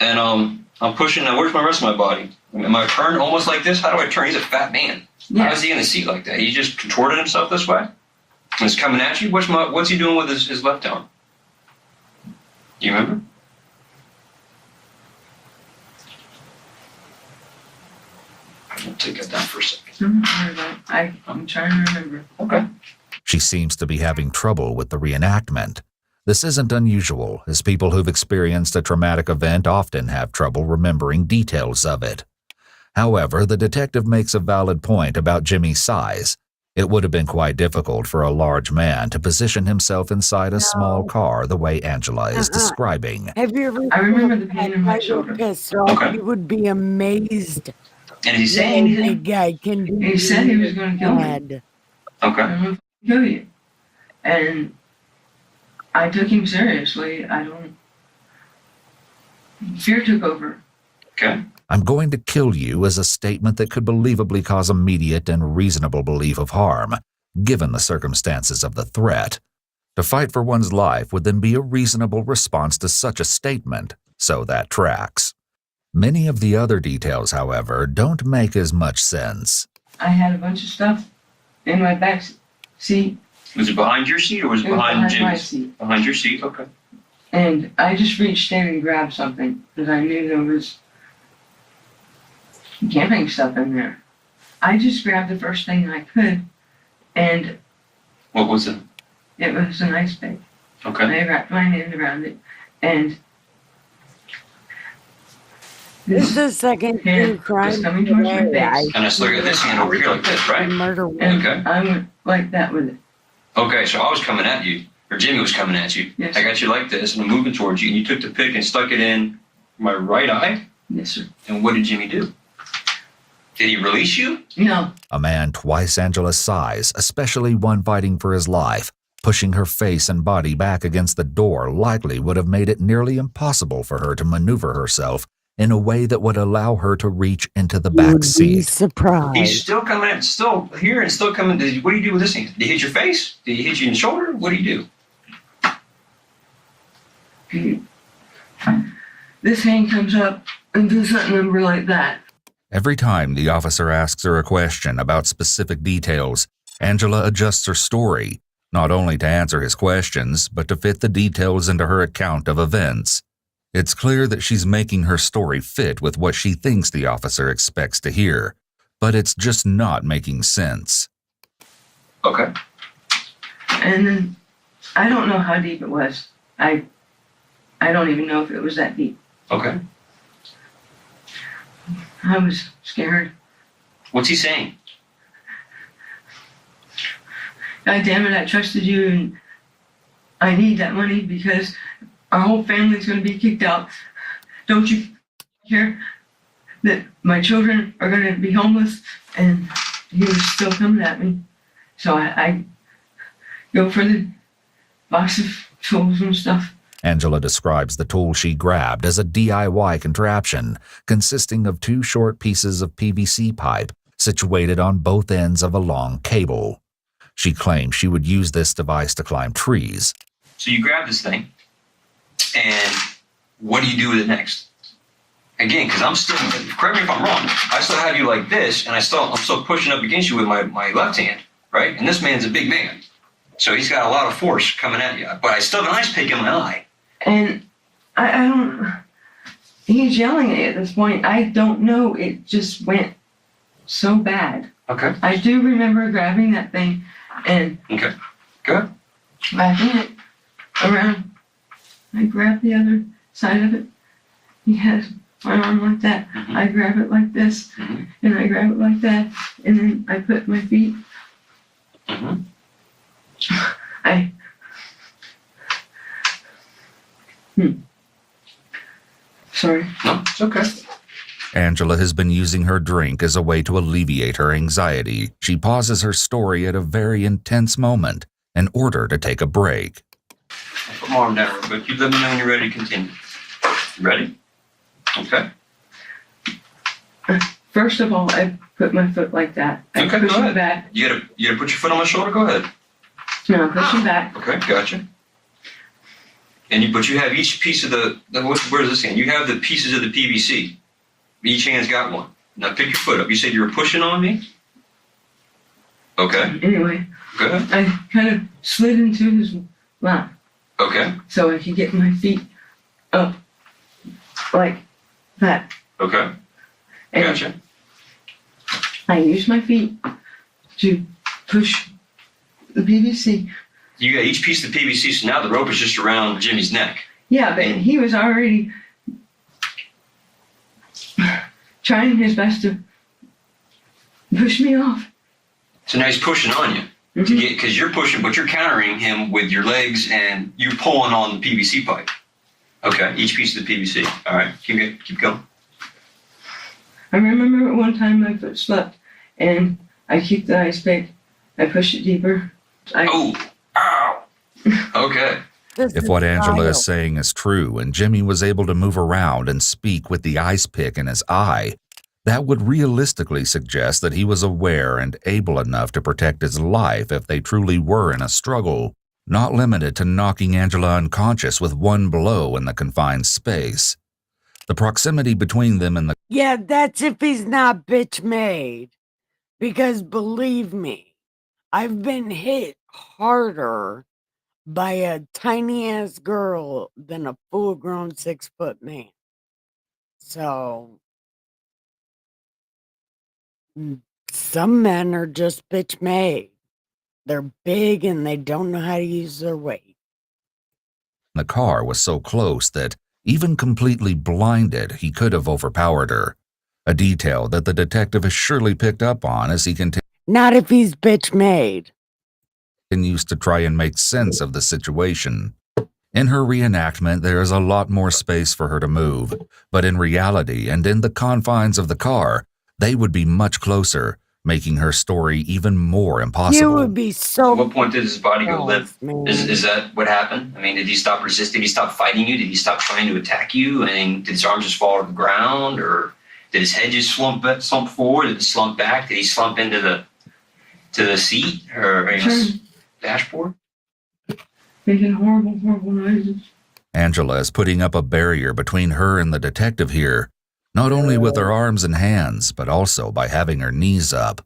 And I'm pushing. Now where's my rest of my body? Am I turned almost like this? How do I turn? He's a fat man. How Yeah, is he in the seat like that? He just contorted himself this way? And he's coming at you? What's he doing with his left arm? Do you remember? I'll take that down for a second. I'm not worried about it. I'm trying to remember. Okay. She seems to be having trouble with the reenactment. This isn't unusual, as people who've experienced a traumatic event often have trouble remembering details of it. However, the detective makes a valid point about Jimmy's size. It would have been quite difficult for a large man to position himself inside a small car the way Angela is describing. Have you ever? I remember the pain in my shoulder. Pistol? Okay. You would be amazed. And is he What saying a anything? big guy can do. He said he was going to kill me. Bad. Okay. I'm going to kill you. And I took him seriously. Fear took over. Okay. I'm going to kill you is a statement that could believably cause immediate and reasonable belief of harm, given the circumstances of the threat. To fight for one's life would then be a reasonable response to such a statement, so that tracks. Many of the other details, however, don't make as much sense. I had a bunch of stuff in my back seat. Was it behind your seat or was it It was behind my Jimmy's? seat. Behind your seat? Okay. And I just reached in and grabbed something because I knew there was camping stuff in there. I just grabbed the first thing I could, and What was it? it was an ice pick. Okay. I wrapped my hand around it, and This is the second hand true crime was coming towards my today. face. And I still got this hand over here like this, right? Murder And Okay. I went like that with it. Okay, so I was coming at you, or Jimmy was coming at you. Yes. I got you like this, and I'm moving towards you, and you took the pick and stuck it in my right eye. Yes, sir. And what did Jimmy do? Did he release you? No, A man twice Angela's size, especially one fighting for his life, pushing her face and body back against the door likely would have made it nearly impossible for her to maneuver herself in a way that would allow her to reach into the You back would be seat. surprised. He's still coming at, still here and still coming. What do you do with this hand? Did he hit your face? Did he hit you in the shoulder? What do you do? this hand comes up and does that number like that. Every time the officer asks her a question about specific details, Angela adjusts her story, not only to answer his questions, but to fit the details into her account of events. It's clear that she's making her story fit with what she thinks the officer expects to hear, but it's just not making sense. Okay. And then I don't know how deep it was. I don't even know if it was that deep. Okay. I was scared. What's he saying? God damn it, I trusted you and I need that money because our whole family's going to be kicked out. Don't you care that my children are going to be homeless? And he was still coming at me. So I go for the box of tools and stuff. Angela describes the tool she grabbed as a DIY contraption consisting of two short pieces of PVC pipe situated on both ends of a long cable. She claims she would use this device to climb trees. So you grab this thing, and what do you do with it next? Again, because I'm still, correct me if I'm wrong, I still have you like this, and I'm still pushing up against you with my left hand, right? And this man's a big man. So he's got a lot of force coming at you. But I still have an ice pick in my eye. And I don't, he's yelling at me at this point. I don't know. It just went so bad. Okay. I do remember grabbing that thing and Okay. Good. wrapping it around. I grabbed the other side of it. He has my arm like that. Mhm. I grab it like this, Mhm. and I grab it like that, and then I put my feet. Mm-hmm. I. Sorry. No, it's okay. Angela has been using her drink as a way to alleviate her anxiety. She pauses her story at a very intense moment in order to take a break. I'll put my arm down real quick. You let me know when you're ready to continue. You ready? Okay. First of all, I put my foot like that. I Okay, push go him ahead. back. You gotta put your foot on my shoulder? Go ahead. No, push him back. Okay, gotcha. But you have each piece of where is this hand? You have the pieces of the PVC. Each hand's got one. Now pick your foot up. You said you were pushing on me? Okay, Anyway, go ahead. I kind of slid into his lap Okay, so I could get my feet up like that. okay, And gotcha. I used my feet to push the PVC. You got each piece of the PVC, so now the rope is just around Jimmy's neck. Yeah, but he was already trying his best to push me off. So now he's pushing on you. Mhm. Because you're pushing, but you're countering him with your legs and you're pulling on the PVC pipe. Okay, each piece of the PVC. All right, keep going. I remember at one time my foot slipped and I kicked the ice pick. I pushed it deeper. Oh, ow. Okay. If what Angela is saying is true and Jimmy was able to move around and speak with the ice pick in his eye, that would realistically suggest that he was aware and able enough to protect his life if they truly were in a struggle, not limited to knocking Angela unconscious with one blow in the confined space. The proximity between them and the Yeah, that's if he's not bitch made. Because believe me, I've been hit harder by a tiny ass girl than a full grown 6-foot man. So, some men are just bitch made. They're big and they don't know how to use their weight. car was so close that, even completely blinded, he could have overpowered her. A detail that the detective has surely picked up on as he Not if he's bitch made. continues to try and make sense of the situation. In her reenactment, there is a lot more space for her to move, but in reality and in the confines of the car, they would be much closer, making her story even more You impossible. would be At so what point did his body go limp? man. Is that what happened? I mean, did he stop resisting? Did he stop fighting you? Did he stop trying to attack you? And did his arms just fall to the ground? Or did his head just slump forward? Did it slump back? Did he slump into the seat or dashboard? Making horrible, horrible noises. Angela is putting up a barrier between her and the detective here, not only with her arms and hands, but also by having her knees up.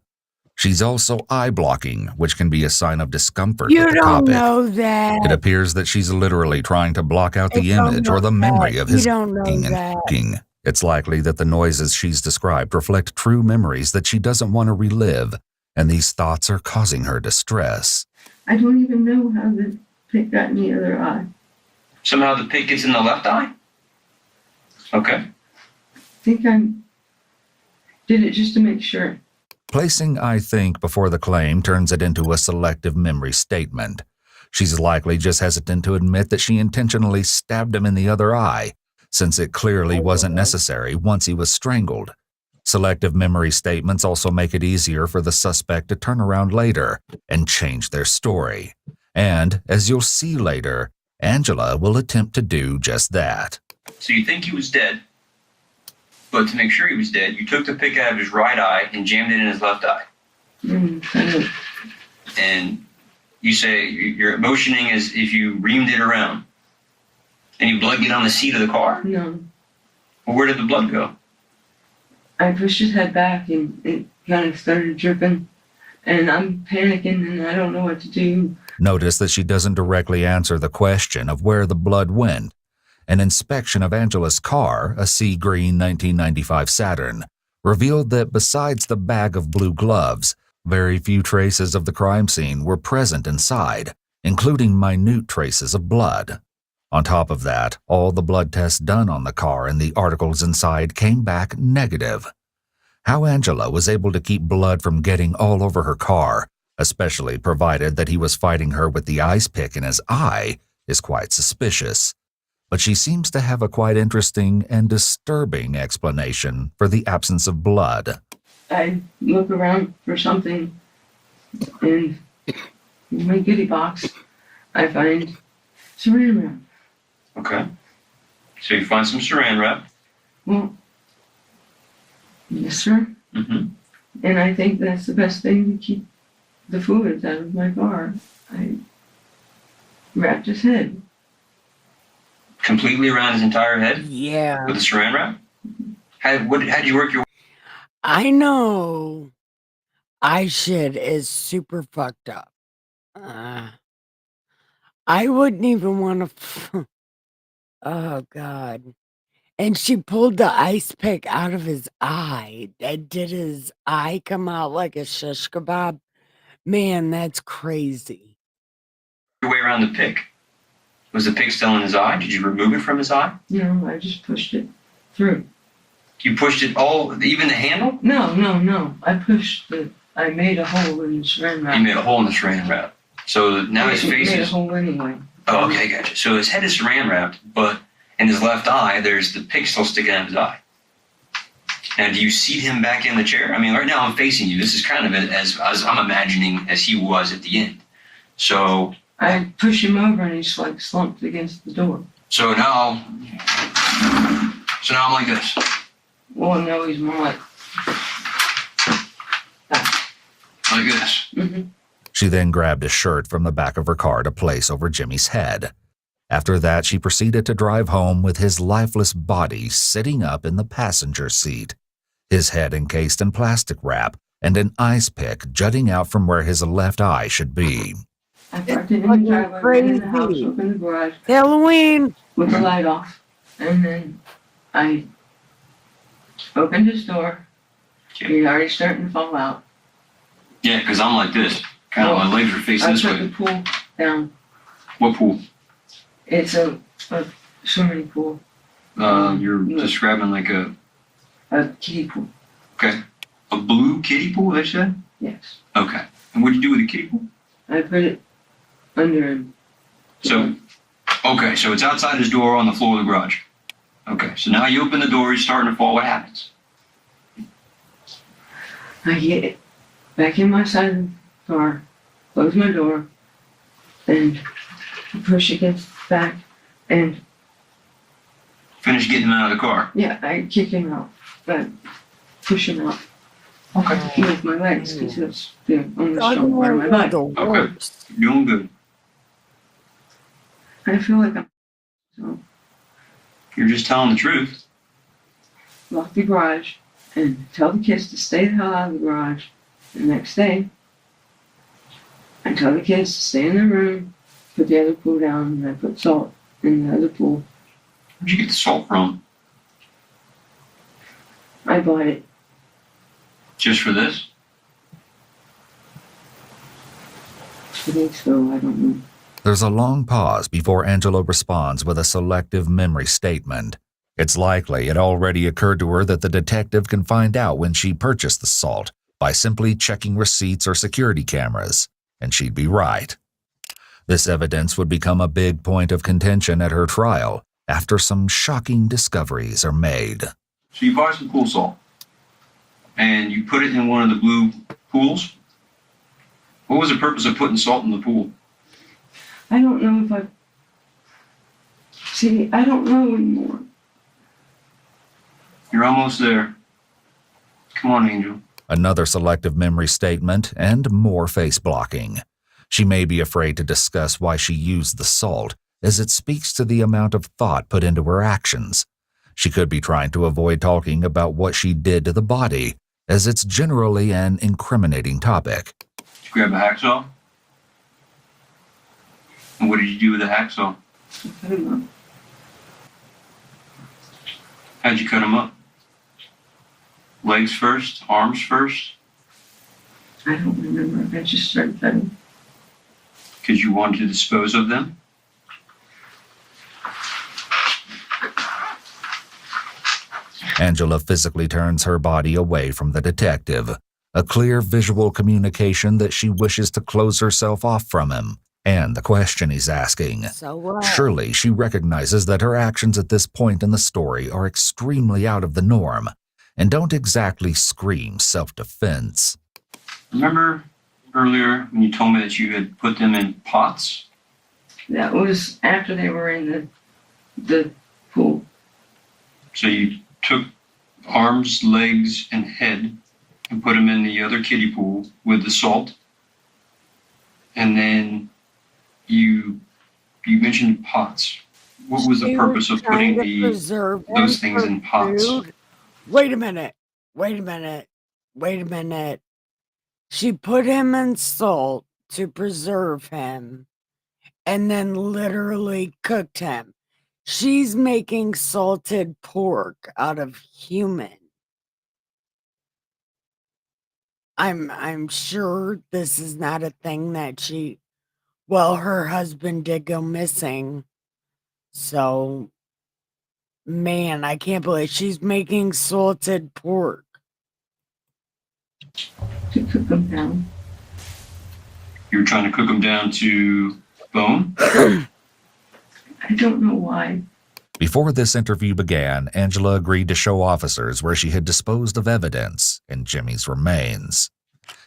She's also eye blocking, which can be a sign of discomfort You with the don't topic. know that. It appears that she's literally trying to block out the You don't image or know the memory that. of You his don't know and that. cooking. It's likely that the noises she's described reflect true memories that she doesn't want to relive, and these thoughts are causing her distress. I don't even know how the pick got in the other eye. Somehow the pick gets in the left eye? Okay. I think I did it just to make sure. Placing "I think" before the claim turns it into a selective memory statement. She's likely just hesitant to admit that she intentionally stabbed him in the other eye, since it clearly wasn't necessary once he was strangled. Selective memory statements also make it easier for the suspect to turn around later and change their story. And, as you'll see later, Angela will attempt to do just that. So you think he was dead, but to make sure he was dead, you took the pick out of his right eye and jammed it in his left eye. Kind of. And you say you're motioning as if you reamed it around. Any blood get on the seat of the car? No. Well, where did the blood go? I pushed his head back and it kind of started dripping. and I'm panicking and I don't know what to do. Notice that she doesn't directly answer the question of where the blood went. An inspection of Angela's car, a sea green 1995 Saturn, revealed that besides the bag of blue gloves, very few traces of the crime scene were present inside, including minute traces of blood. On top of that, all the blood tests done on the car and the articles inside came back negative. How Angela was able to keep blood from getting all over her car, especially provided that he was fighting her with the ice pick in his eye, is quite suspicious. But she seems to have a quite interesting and disturbing explanation for the absence of blood. I look around for something, and in my goodie box, I find saran wrap. Okay. So you find some saran wrap. Well, yes, sir. Mm-hmm. And I think that's the best thing to keep the fluids out of my car. I wrapped his head. Completely around his entire head Yeah. with the saran wrap? How'd you work your I know. Eye shit is super fucked up. I wouldn't even want to. Oh, God. And she pulled the ice pick out of his eye. Did his eye come out like a shish kebab? Man, that's crazy. way around the pick? Was the pick still in his eye? Did you remove it from his eye? No, I just pushed it through. You pushed it all, even the handle? No. I made a hole in the saran wrap. You made a hole in the saran wrap. So now his face made a is. hole anyway. Oh, okay, gotcha. So his head is saran wrapped, but in his left eye, there's the pick still sticking out of his eye. Now, do you seat him back in the chair? I mean, right now I'm facing you. This is kind of as I'm imagining as he was at the end. So I pushed him over and he's like slumped against the door. So now I'm like this. Well, no, he's more like Like this. Mm-hmm. She then grabbed a shirt from the back of her car to place over Jimmy's head. After that, she proceeded to drive home with his lifeless body sitting up in the passenger seat, his head encased in plastic wrap and an ice pick jutting out from where his left eye should be. I parked it in the driveway, ran in the house, opened the garage Halloween! with the light off, and then I opened his door. He's already starting to fall out. Yeah, because I'm like this. Kind of my legs are facing I this put way. the pool down. What pool? It's a swimming pool, You're describing like a kiddie pool. a blue kiddie pool, they said? Yes. Okay. And what did you do with the kiddie pool? I put it under him. So it's outside his door on the floor of the garage. Okay, so now you open the door, he's starting to fall. What happens? I get it back in my side of the car, close my door, and push against the back, and Finish getting him out of the car. yeah, I kick him out, but push him out Okay. with my legs because that's the only strong part of my body. Okay. You're doing good. I feel like I'm so You're just telling the truth. lock the garage and tell the kids to stay the hell out of the garage. The next day, I tell the kids to stay in their room, put the other pool down, and I put salt in the other pool. Where'd you get the salt from? I bought it. Just for this? 2 weeks ago, I don't know. There's a long pause before Angela responds with a selective memory statement. It's likely it already occurred to her that the detective can find out when she purchased the salt by simply checking receipts or security cameras, and she'd be right. This evidence would become a big point of contention at her trial after some shocking discoveries are made. So you buy some pool salt and you put it in one of the blue pools. What was the purpose of putting salt in the pool? I don't know if I don't know anymore. You're almost there. Come on, Angel. Another selective memory statement and more face blocking. She may be afraid to discuss why she used the salt, as it speaks to the amount of thought put into her actions. She could be trying to avoid talking about what she did to the body, as it's generally an incriminating topic. you grab a hacksaw? And what did you do with the hacksaw? Cut him up. How'd you cut them up? Legs first? Arms first? I don't remember. I just started cutting. Because you wanted to dispose of them? Angela physically turns her body away from the detective, a clear visual communication that she wishes to close herself off from him and the question he's asking. So what? Surely she recognizes that her actions at this point in the story are extremely out of the norm and don't exactly scream self-defense. Remember earlier when you told me that you had put them in pots? That was after they were in the pool. So you took arms, legs, and head and put them in the other kiddie pool with the salt. And then you mentioned pots. What was the purpose of putting those things in pots? Food. Wait a minute. She put him in salt to preserve him and then literally cooked him. She's making salted pork out of human. I'm sure this is not a thing that her husband did go missing. So, man, I can't believe she's making salted pork. To cook them down. You were trying to cook them down to bone? I don't know why. Before this interview began, Angela agreed to show officers where she had disposed of evidence in Jimmy's remains.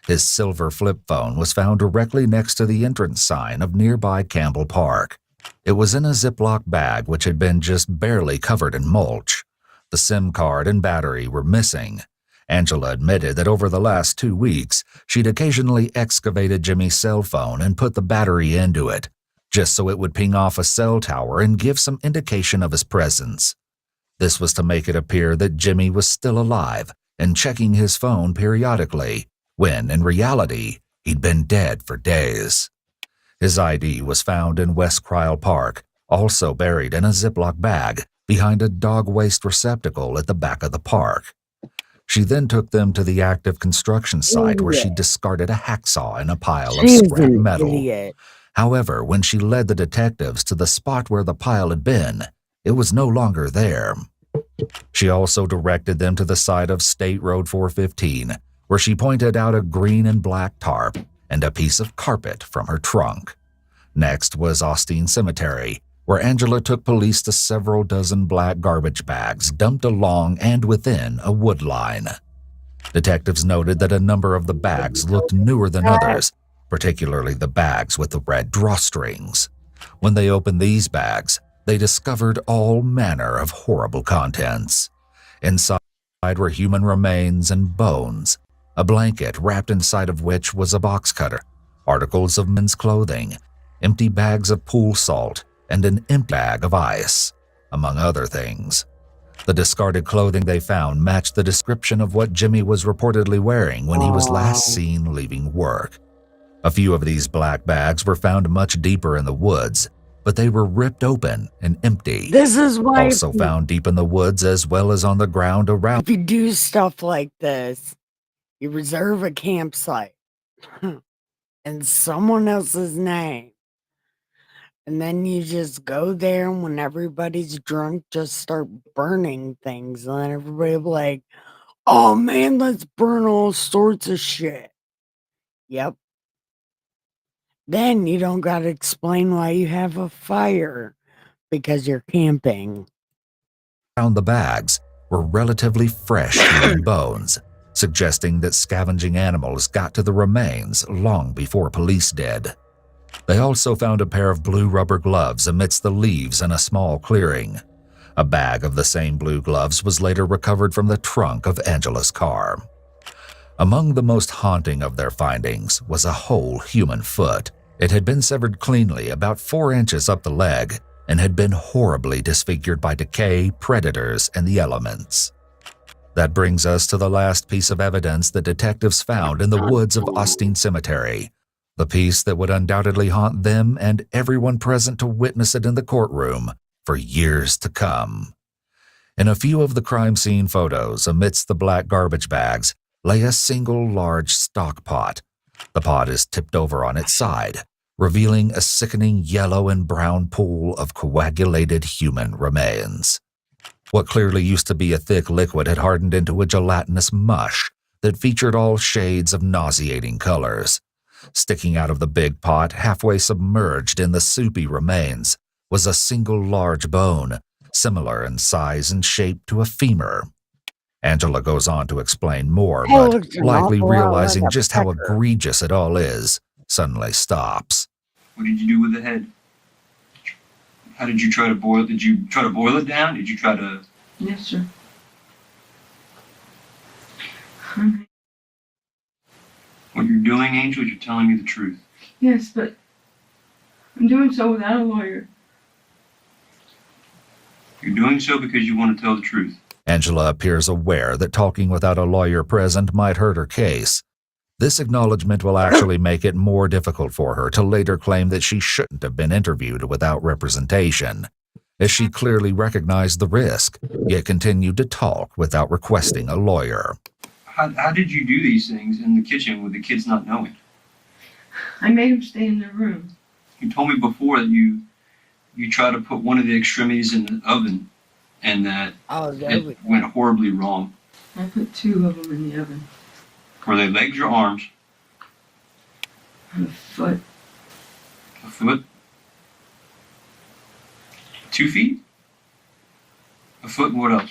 His silver flip phone was found directly next to the entrance sign of nearby Campbell Park. It was in a Ziploc bag which had been just barely covered in mulch. The SIM card and battery were missing. Angela admitted that over the last 2 weeks, she'd occasionally excavated Jimmy's cell phone and put the battery into it, just so it would ping off a cell tower and give some indication of his presence. This was to make it appear that Jimmy was still alive and checking his phone periodically, when in reality, he'd been dead for days. His ID was found in West Cryle Park, also buried in a Ziploc bag behind a dog waste receptacle at the back of the park. She then took them to the active construction site where she discarded a hacksaw in a pile of scrap metal. Idiot. However, when she led the detectives to the spot where the pile had been, it was no longer there. She also directed them to the side of State Road 415, where she pointed out a green and black tarp and a piece of carpet from her trunk. Next was Austin Cemetery, where Angela took police to several dozen black garbage bags dumped along and within a wood line. Detectives noted that a number of the bags looked newer than others, particularly the bags with the red drawstrings. When they opened these bags, they discovered all manner of horrible contents. Inside were human remains and bones, a blanket wrapped inside of which was a box cutter, articles of men's clothing, empty bags of pool salt, and an empty bag of ice, among other things. The discarded clothing they found matched the description of what Jimmy was reportedly wearing when he was last seen leaving work. A few of these black bags were found much deeper in the woods, but they were ripped open and empty. This is why Also found deep in the woods as well as on the ground around. if you do stuff like this, you reserve a campsite in someone else's name. And then you just go there, and when everybody's drunk, just start burning things. And then everybody will be like, oh man, let's burn all sorts of shit. Yep. Then you don't got to explain why you have a fire, because you're camping. Around the bags were relatively fresh human bones, suggesting that scavenging animals got to the remains long before police did. They also found a pair of blue rubber gloves amidst the leaves in a small clearing. A bag of the same blue gloves was later recovered from the trunk of Angela's car. Among the most haunting of their findings was a whole human foot. It had been severed cleanly about 4 inches up the leg and had been horribly disfigured by decay, predators, and the elements. That brings us to the last piece of evidence that detectives found in the woods of Austin Cemetery, the piece that would undoubtedly haunt them and everyone present to witness it in the courtroom for years to come. In a few of the crime scene photos, amidst the black garbage bags, lay a single large stock pot. The pot is tipped over on its side, revealing a sickening yellow and brown pool of coagulated human remains. What clearly used to be a thick liquid had hardened into a gelatinous mush that featured all shades of nauseating colors. Sticking out of the big pot, halfway submerged in the soupy remains, was a single large bone, similar in size and shape to a femur. Angela goes on to explain more, That but looks an likely awful lot like realizing a just how pecker. egregious it all is, suddenly stops. What did you do with the head? How did you try to boil? Did you try to boil it down? Did you try to? Yes, sir. What you're doing, Angel, you're telling me the truth. Yes, but I'm doing so without a lawyer. You're doing so because you want to tell the truth. Angela appears aware that talking without a lawyer present might hurt her case. This acknowledgement will actually make it more difficult for her to later claim that she shouldn't have been interviewed without representation, as she clearly recognized the risk, yet continued to talk without requesting a lawyer. How did you do these things in the kitchen with the kids not knowing? I made him stay in their room. You told me before that you tried to put one of the extremities in the oven and that Oh, there we it went horribly wrong. I put 2 of them in the oven. Were they legs or arms? On a foot. A foot? 2 feet? A foot and what else?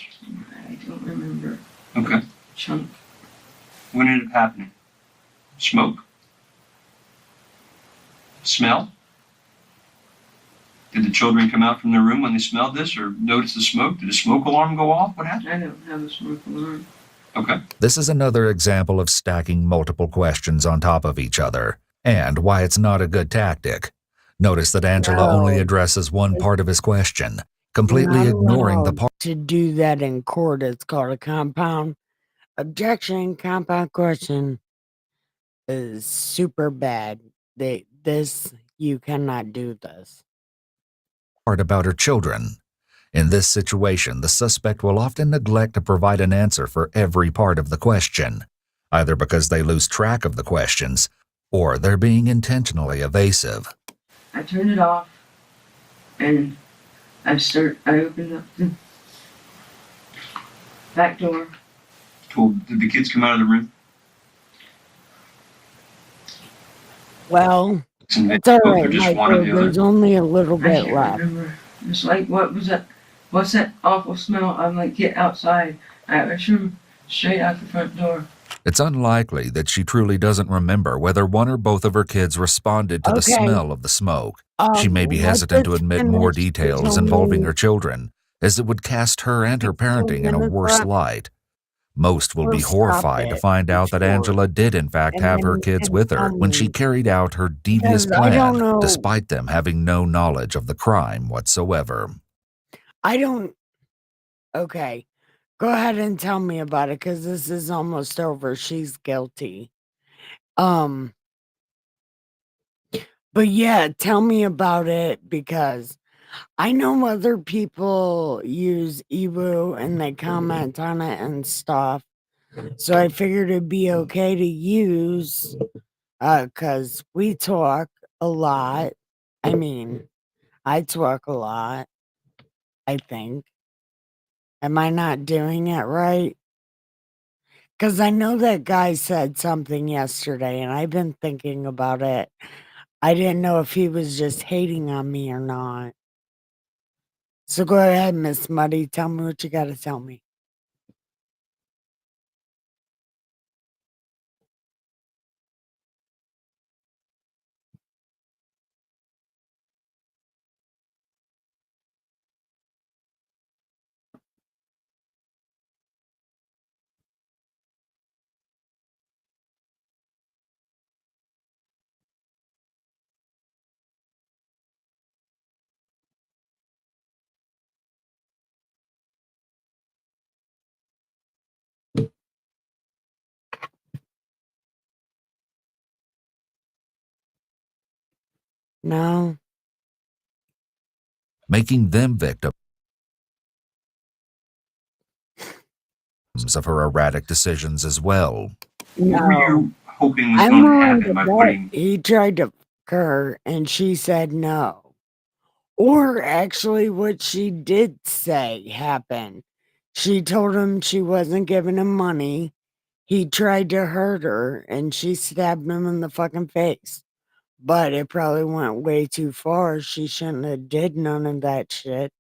I don't remember. Okay. Chunk. When did it happen? Smoke? Smell? Did the children come out from their room when they smelled this or notice the smoke? Did the smoke alarm go off? What happened? I don't have a smoke alarm. Okay. This is another example of stacking multiple questions on top of each other, and why it's not a good tactic. Notice that Angela only No. addresses one part of his question, completely Not ignoring the allowed part to do that in court. It's called a compound objection. Compound question is super bad. You cannot do this. about her children. In this situation, the suspect will often neglect to provide an answer for every part of the question, either because they lose track of the questions or they're being intentionally evasive. I turned it off and I opened up the back door. Cool. Did the kids come out of the room? Well, And it's all both right, or just one or Michael. the other? There's only a little I bit can't left. remember. It's like, what was that? What's that awful smell? I'm like, get outside. I rushed him straight out the front door. It's unlikely that she truly doesn't remember whether one or both of her kids responded to the Okay. smell of the smoke. She may be Let hesitant to this admit more finish. details There's involving only her children, as it would cast her and her 15 parenting in a minutes worse left. light. Most will be We'll stop horrified to it. find out It's that short. Angela did in fact And have then her you kids can with her tell when she me, carried out her devious because I don't plan, know. despite them having no knowledge of the crime whatsoever. I don't. Okay. Go ahead and tell me about it because this is almost over. She's guilty. But yeah, tell me about it because I know other people use Ebu and they comment on it and stuff. So I figured it'd be okay to use because we talk a lot. I mean, I talk a lot, I think. Am I not doing it right? Because I know that guy said something yesterday and I've been thinking about it. I didn't know if he was just hating on me or not. So go ahead, Miss Muddy. Tell me what you got to tell me. No. making them victims of her erratic decisions as well. What were No. you hoping was I'm going to willing happen to by bet putting? he tried to fuck her and she said no. Or actually, what she did say happened. She told him she wasn't giving him money. He tried to hurt her and she stabbed him in the fucking face. But it probably went way too far. She shouldn't have did none of that shit.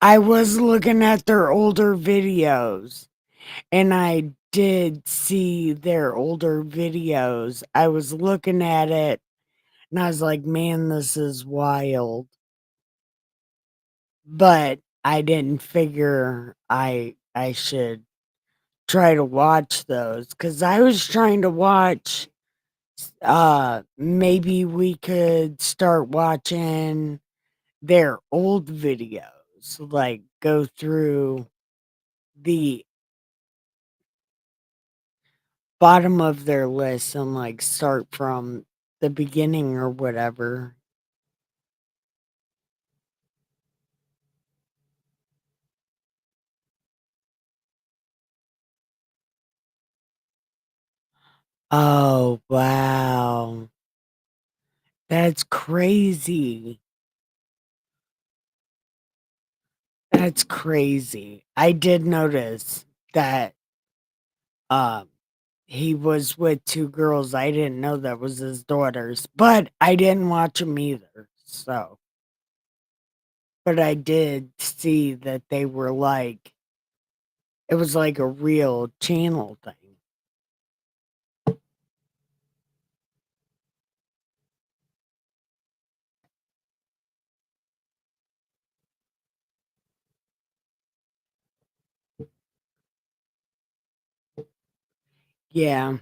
I was looking at their older videos and I did see their older videos. I was looking at it and I was like, man, this is wild. But I didn't figure I should try to watch those because I was trying to watch maybe we could start watching their old videos, like go through the bottom of their list and like start from the beginning or whatever. Oh, wow. That's crazy. That's crazy. I did notice that um he was with two girls. I didn't know that was his daughters, but I didn't watch them either. So, but I did see that they were like it was like a real channel thing. Yeah.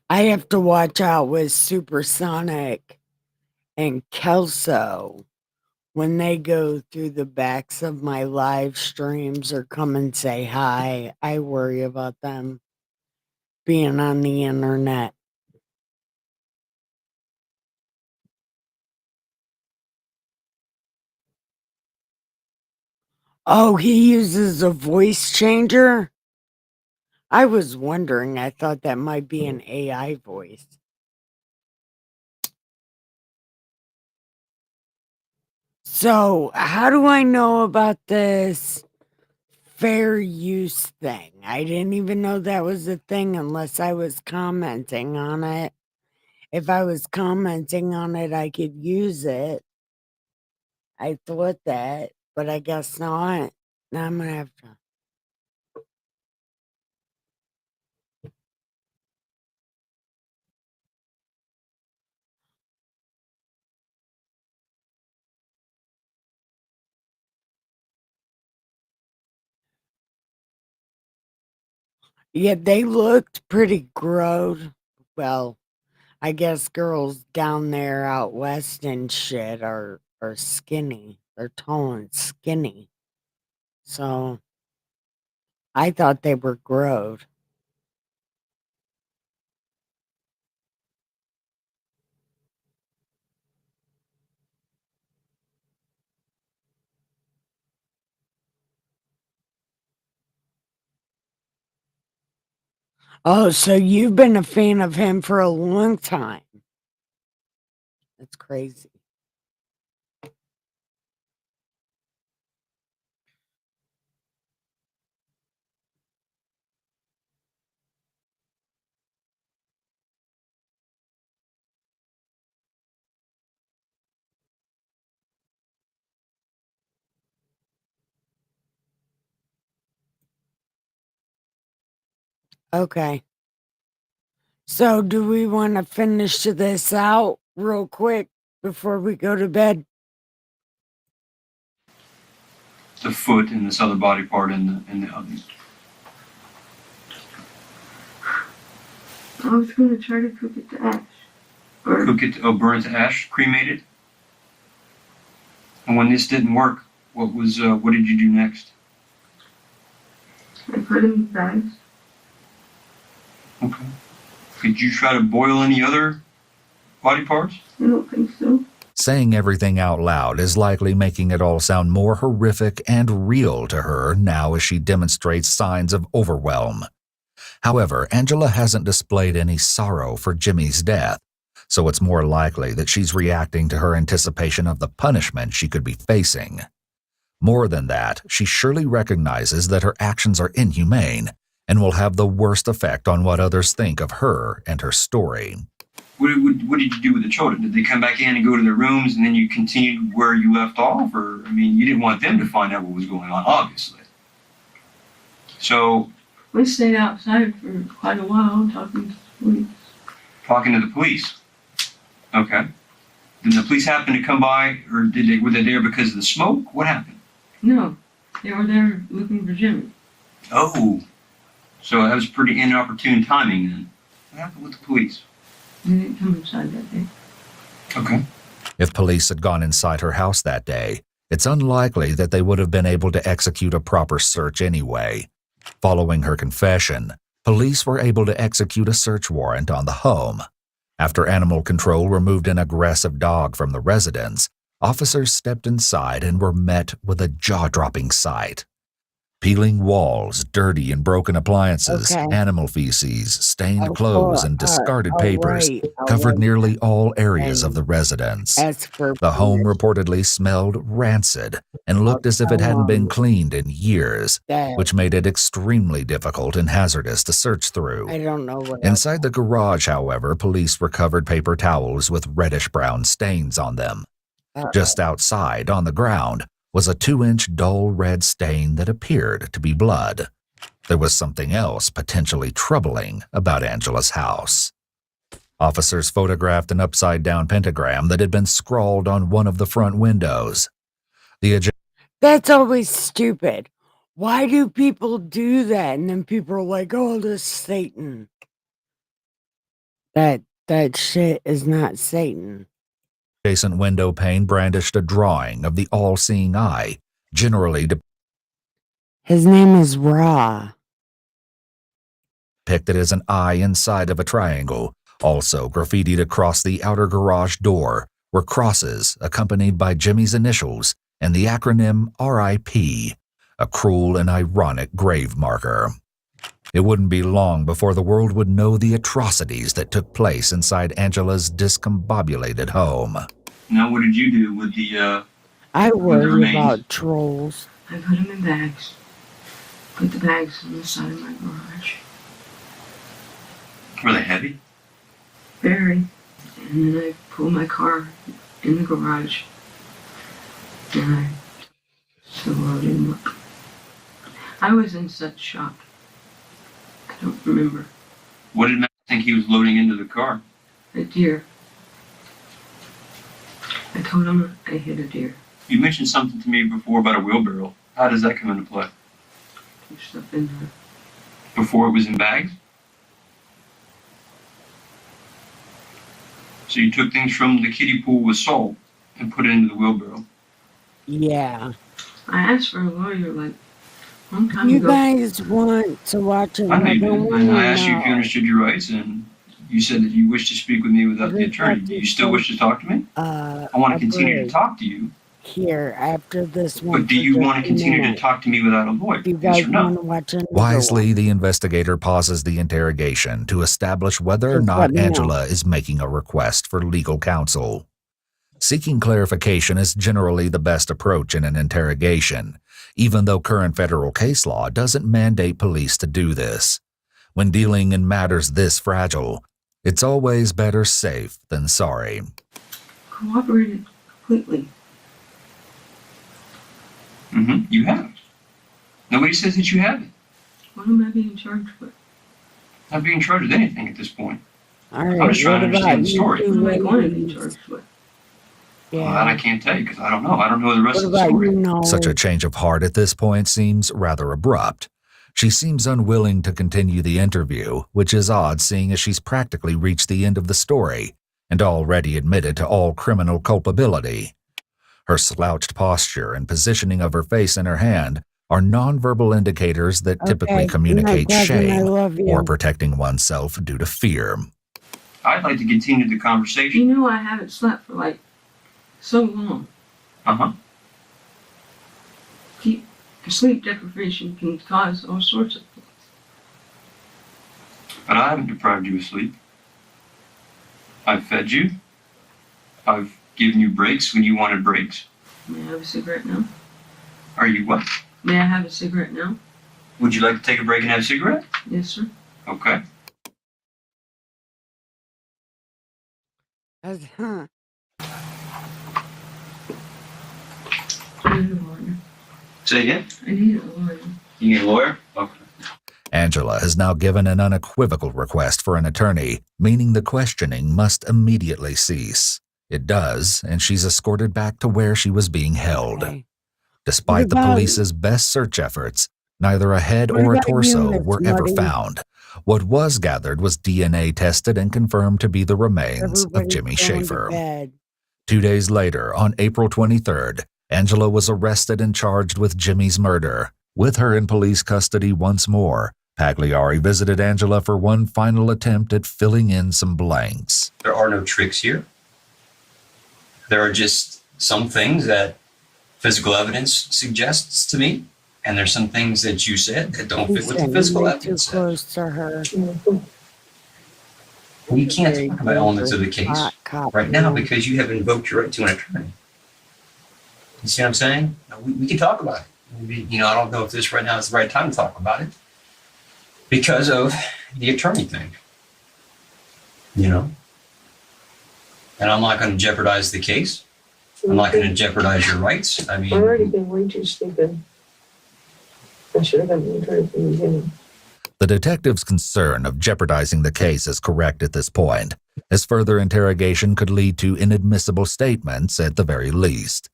I have to watch out with Supersonic and Kelso when they go through the backs of my live streams or come and say hi. I worry about them being on the internet. Oh, he uses a voice changer? I was wondering. I thought that might be an AI voice. So, how do I know about this fair use thing? I didn't even know that was a thing unless I was commenting on it. If I was commenting on it, I could use it. I thought that, but I guess not. Now I'm gonna have to. Yeah, they looked pretty growed. Well, I guess girls down there out west and shit are skinny. They're tall and skinny. So I thought they were growed. Oh, so you've been a fan of him for a long time. That's crazy. Okay. So do we want to finish this out real quick before we go to bed? The foot and this other body part in the oven. I was going to try to cook it to ash. Or Cook it, burn it to ash, cremate it. And when this didn't work, what did you do next? I put them in bags. Okay. Did you try to boil any other body parts? I don't think so. Saying everything out loud is likely making it all sound more horrific and real to her now as she demonstrates signs of overwhelm. However, Angela hasn't displayed any sorrow for Jimmy's death, so it's more likely that she's reacting to her anticipation of the punishment she could be facing. More than that, she surely recognizes that her actions are inhumane and will have the worst effect on what others think of her and her story. What did you do with the children? Did they come back in and go to their rooms and then you continued where you left off? Or, I mean, you didn't want them to find out what was going on, obviously. So, We stayed outside for quite a while talking to the police. talking to the police. Okay. Did the police happen to come by, or were they there because of the smoke? What happened? No, they were there looking for Jimmy. Oh. So that was pretty inopportune timing then. What happened with the police? They didn't come inside that day. Okay. If police had gone inside her house that day, it's unlikely that they would have been able to execute a proper search anyway. Following her confession, police were able to execute a search warrant on the home. After animal control removed an aggressive dog from the residence, officers stepped inside and were met with a jaw-dropping sight. Peeling walls, dirty and broken appliances, Okay. animal feces, stained Oh, clothes, cool. and discarded Oh, papers wait. Oh, covered wait. nearly all areas of the residence. As for The home reportedly smelled rancid and looked as if it hadn't been cleaned in years, that, which made it extremely difficult and hazardous to search through. I don't know what Inside the garage, however, police recovered paper towels with reddish-brown stains on them. Just outside, on the ground, was a 2-inch dull red stain that appeared to be blood. There was something else potentially troubling about Angela's house. Officers photographed an upside-down pentagram that had been scrawled on one of the front windows. That's always stupid. Why do people do that? And then people are like, oh, this is Satan. That shit is not Satan. Adjacent window pane brandished a drawing of the all-seeing eye, generally His name is Ra. depicted as an eye inside of a triangle. Also graffitied across the outer garage door were crosses accompanied by Jimmy's initials and the acronym RIP, a cruel and ironic grave marker. It wouldn't be long before the world would know the atrocities that took place inside Angela's discombobulated home. Now, what did you do with the, I worry remains? about trolls. I put them in bags. Put the bags on the side of my garage. were they heavy? Very. And then I pulled my car in the garage. And I loaded them up. I was in such shock. I don't remember. What did Matt think he was loading into the car? A deer. I told him I hit a deer. You mentioned something to me before about a wheelbarrow. How does that come into play? Put stuff in there. Before it was in bags? So you took things from the kiddie pool with salt and put it into the wheelbarrow. Yeah. I asked for a lawyer like a long time You ago. guys want to watch I know you did. another one? And I or asked you if you no? understood your rights, and you said that you wish to speak with me without the attorney. Do you still wish to talk to me? I want to continue to Agreed. talk to you, Here, after this one. but do for you just want a to continue to minute. talk to me without a lawyer? Do you Yes guys or no? want to watch another Wisely, one? the investigator pauses the interrogation to establish whether or Just let not me know. Angela is making a request for legal counsel. Seeking clarification is generally the best approach in an interrogation, even though current federal case law doesn't mandate police to do this. When dealing in matters this fragile, it's always better safe than sorry. Cooperated completely. You haven't. Nobody says that you haven't. What am I being charged with? Not being charged with anything at this point. All right, I'm just trying to what understand about the you story. two What am I going to be ladies? charged with? Well, that I Yeah. can't tell you because I don't know. I don't know the rest What of the about story. you, Noel? Such a change of heart at this point seems rather abrupt. She seems unwilling to continue the interview, which is odd seeing as she's practically reached the end of the story and already admitted to all criminal culpability. Her slouched posture and positioning of her face in her hand are nonverbal indicators that typically Okay, good night, communicate cousin. I shame love you. or protecting oneself due to fear. I'd like to continue the conversation. You know I haven't slept for like so long. Uh-huh. Sleep deprivation can cause all sorts of things. But I haven't deprived you of sleep. I've fed you. I've given you breaks when you wanted breaks. May I have a cigarette now? Are you what? May I have a cigarette now? Would you like to take a break and have a cigarette? Yes, sir. Okay. Huh. I need a lawyer. Say again? I need a lawyer. You need a lawyer? Okay. Angela has now given an unequivocal request for an attorney, meaning the questioning must immediately cease. It does, and she's escorted back to where she was being held. Okay. Despite the What about- police's best search efforts, neither a head What or a about torso you, Miss were ever Marty? found. What was gathered was DNA tested and confirmed to be the remains of Everybody's Jimmy going to Schaefer. bed. 2 days later, on April 23rd, Angela was arrested and charged with Jimmy's murder. With her in police custody once more, Pagliari visited Angela for one final attempt at filling in some blanks. There are no tricks here. There are just some things that physical evidence suggests to me, and there's some things that you said that don't fit with the Listen, physical you're too evidence. close to her. We can't Very talk about elements of the dangerous case hot cop right now move. because you have invoked your right to an attorney. You see what I'm saying? We can talk about it. Maybe, I don't know if this right now is the right time to talk about it because of the attorney thing. And I'm not going to jeopardize the case. I'm not going to jeopardize your rights. I I've already mean, been way too stupid. I should have been the attorney from the beginning. The detective's concern of jeopardizing the case is correct at this point, as further interrogation could lead to inadmissible statements at the very least.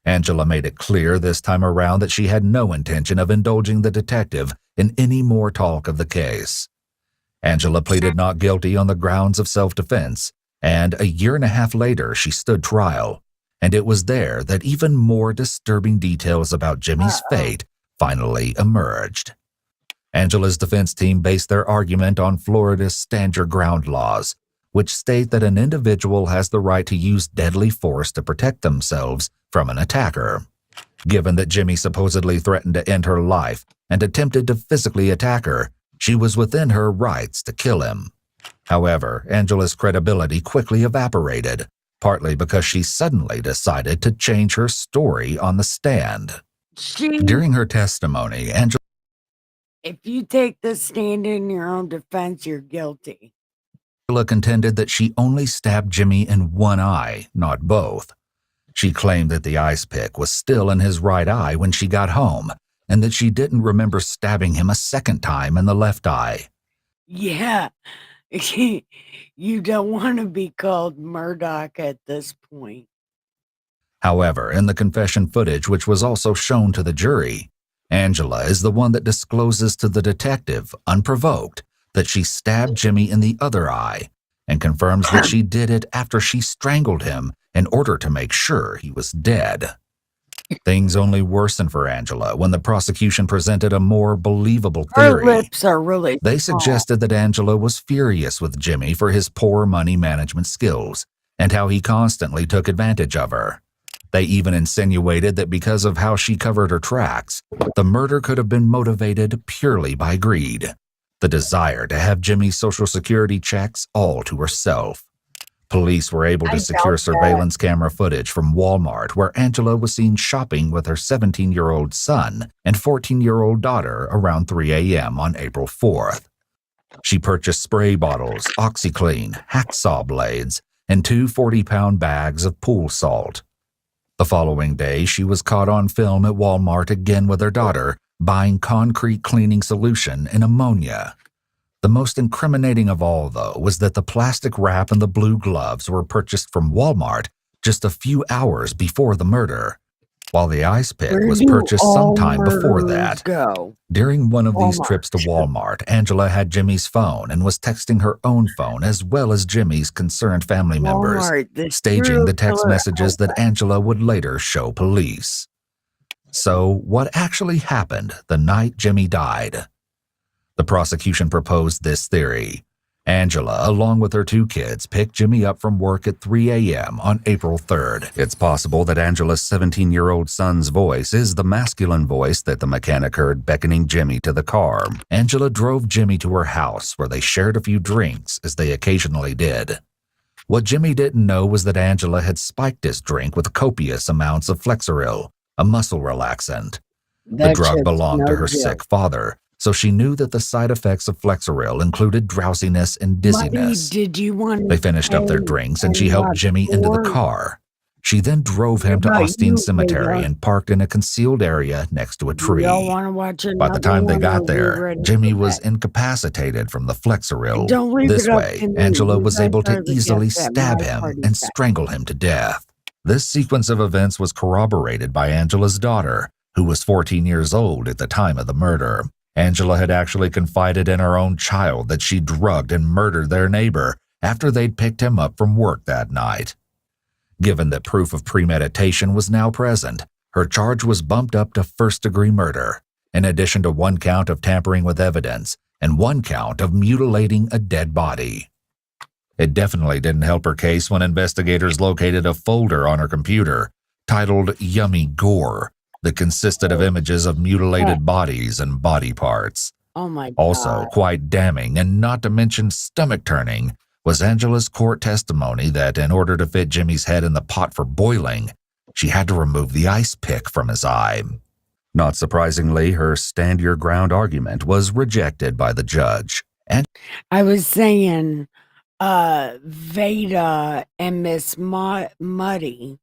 Angela made it clear this time around that she had no intention of indulging the detective in any more talk of the case. Angela pleaded not guilty on the grounds of self-defense, and a year and a half later she stood trial, and it was there that even more disturbing details about Jimmy's fate finally emerged. Angela's defense team based their argument on Florida's Stand Your Ground laws, which state that an individual has the right to use deadly force to protect themselves from an attacker. Given that Jimmy supposedly threatened to end her life and attempted to physically attack her, she was within her rights to kill him. However, Angela's credibility quickly evaporated, partly because she suddenly decided to change her story on the stand. During her testimony, Angela If you take the stand in your own defense, you're guilty. contended that she only stabbed Jimmy in one eye, not both. She claimed that the ice pick was still in his right eye when she got home, and that she didn't remember stabbing him a second time in the left eye. Yeah. You don't want to be called Murdoch at this point. However, in the confession footage, which was also shown to the jury, Angela is the one that discloses to the detective, unprovoked, that she stabbed Jimmy in the other eye, and confirms that she did it after she strangled him in order to make sure he was dead. Things only worsened for Angela when the prosecution presented a more believable Her theory. lips are really They small. suggested that Angela was furious with Jimmy for his poor money management skills and how he constantly took advantage of her. They even insinuated that because of how she covered her tracks, the murder could have been motivated purely by greed, the desire to have Jimmy's Social Security checks all to herself. Police were able to I secure doubt that. surveillance camera footage from Walmart where Angela was seen shopping with her 17-year-old son and 14-year-old daughter around 3 a.m. on April 4th. She purchased spray bottles, OxyClean, hacksaw blades, and 2 40-pound bags of pool salt. The following day, she was caught on film at Walmart again with her daughter, buying concrete cleaning solution and ammonia. The most incriminating of all, though, was that the plastic wrap and the blue gloves were purchased from Walmart just a few hours before the murder, while the ice pick Where was do purchased all sometime before murderers that. Go? During one of these Walmart. trips to Walmart, Angela had Jimmy's phone and was texting her own phone as well as Jimmy's concerned family members, Walmart, the staging serial the text killer messages that Angela would later show police. So, what actually happened the night Jimmy died? The prosecution proposed this theory. Angela, along with her 2 kids, picked Jimmy up from work at 3 a.m. on April 3rd. It's possible that Angela's 17-year-old son's voice is the masculine voice that the mechanic heard beckoning Jimmy to the car. Angela drove Jimmy to her house, where they shared a few drinks, as they occasionally did. What Jimmy didn't know was that Angela had spiked his drink with copious amounts of Flexeril, a muscle relaxant. The drug shit's belonged to no her joke. sick father, so she knew that the side effects of Flexeril included drowsiness and dizziness. Buddy, did you want They to finished up their stay drinks and she helped watch Jimmy into the porn? car. She then drove him to What about Austin you, Cemetery Vega? and parked in a concealed area next to a Do y'all tree. want to watch By another the time they one, or got are we there, ready Jimmy for was bed? incapacitated from the Flexeril. Don't leave This it up way, to me. Angela You was guys able to are the easily guests at stab my him party and set. strangle him to death. This sequence of events was corroborated by Angela's daughter, who was 14 years old at the time of the murder. Angela had actually confided in her own child that she drugged and murdered their neighbor after they'd picked him up from work that night. Given that proof of premeditation was now present, her charge was bumped up to first-degree murder, in addition to 1 count of tampering with evidence and 1 count of mutilating a dead body. It definitely didn't help her case when investigators located a folder on her computer titled Yummy Gore that consisted of images of mutilated bodies and body parts. Oh my Also, God. quite damning and not to mention stomach-turning was Angela's court testimony that in order to fit Jimmy's head in the pot for boiling, she had to remove the ice pick from his eye. Not surprisingly, her stand-your-ground argument was rejected by the judge. I was saying, Veda and Miss Muddy,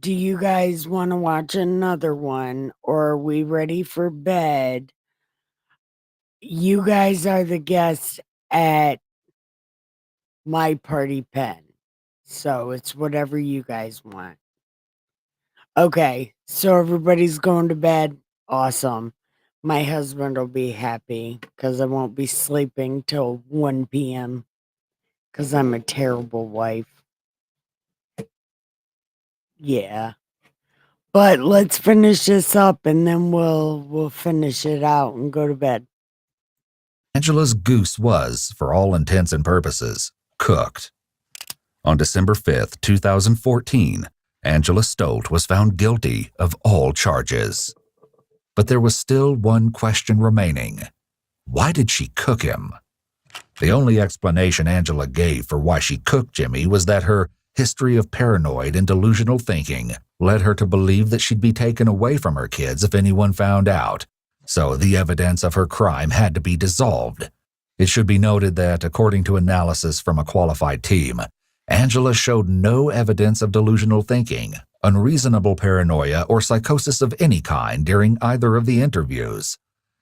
do you guys want to watch another one, or are we ready for bed? You guys are the guests at my party pen, so it's whatever you guys want. Okay, so everybody's going to bed. Awesome. My husband will be happy because I won't be sleeping till 1 p.m. because I'm a terrible wife. Yeah. But let's finish this up and then we'll finish it out and go to bed. Angela's goose was, for all intents and purposes, cooked. On December 5th, 2014, Angela Stolt was found guilty of all charges. But there was still one question remaining. Why did she cook him? The only explanation Angela gave for why she cooked Jimmy was that her history of paranoid and delusional thinking led her to believe that she'd be taken away from her kids if anyone found out, so the evidence of her crime had to be dissolved. It should be noted that, according to analysis from a qualified team, Angela showed no evidence of delusional thinking, unreasonable paranoia, or psychosis of any kind during either of the interviews.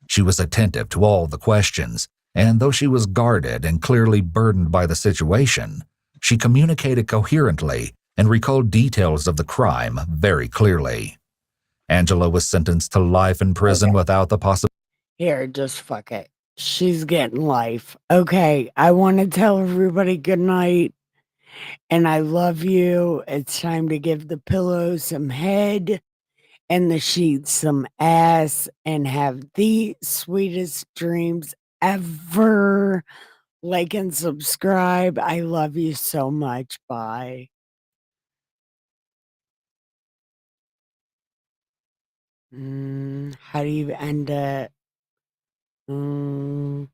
She was attentive to all the questions, and though she was guarded and clearly burdened by the situation, she communicated coherently and recalled details of the crime very clearly. Angela was sentenced to life in prison without the possibility. Here, just fuck it. She's getting life. Okay, I want to tell everybody good night. And I love you. It's time to give the pillow some head and the sheets some ass and have the sweetest dreams ever. Like and subscribe. I love you so much. Bye. How do you end it? Like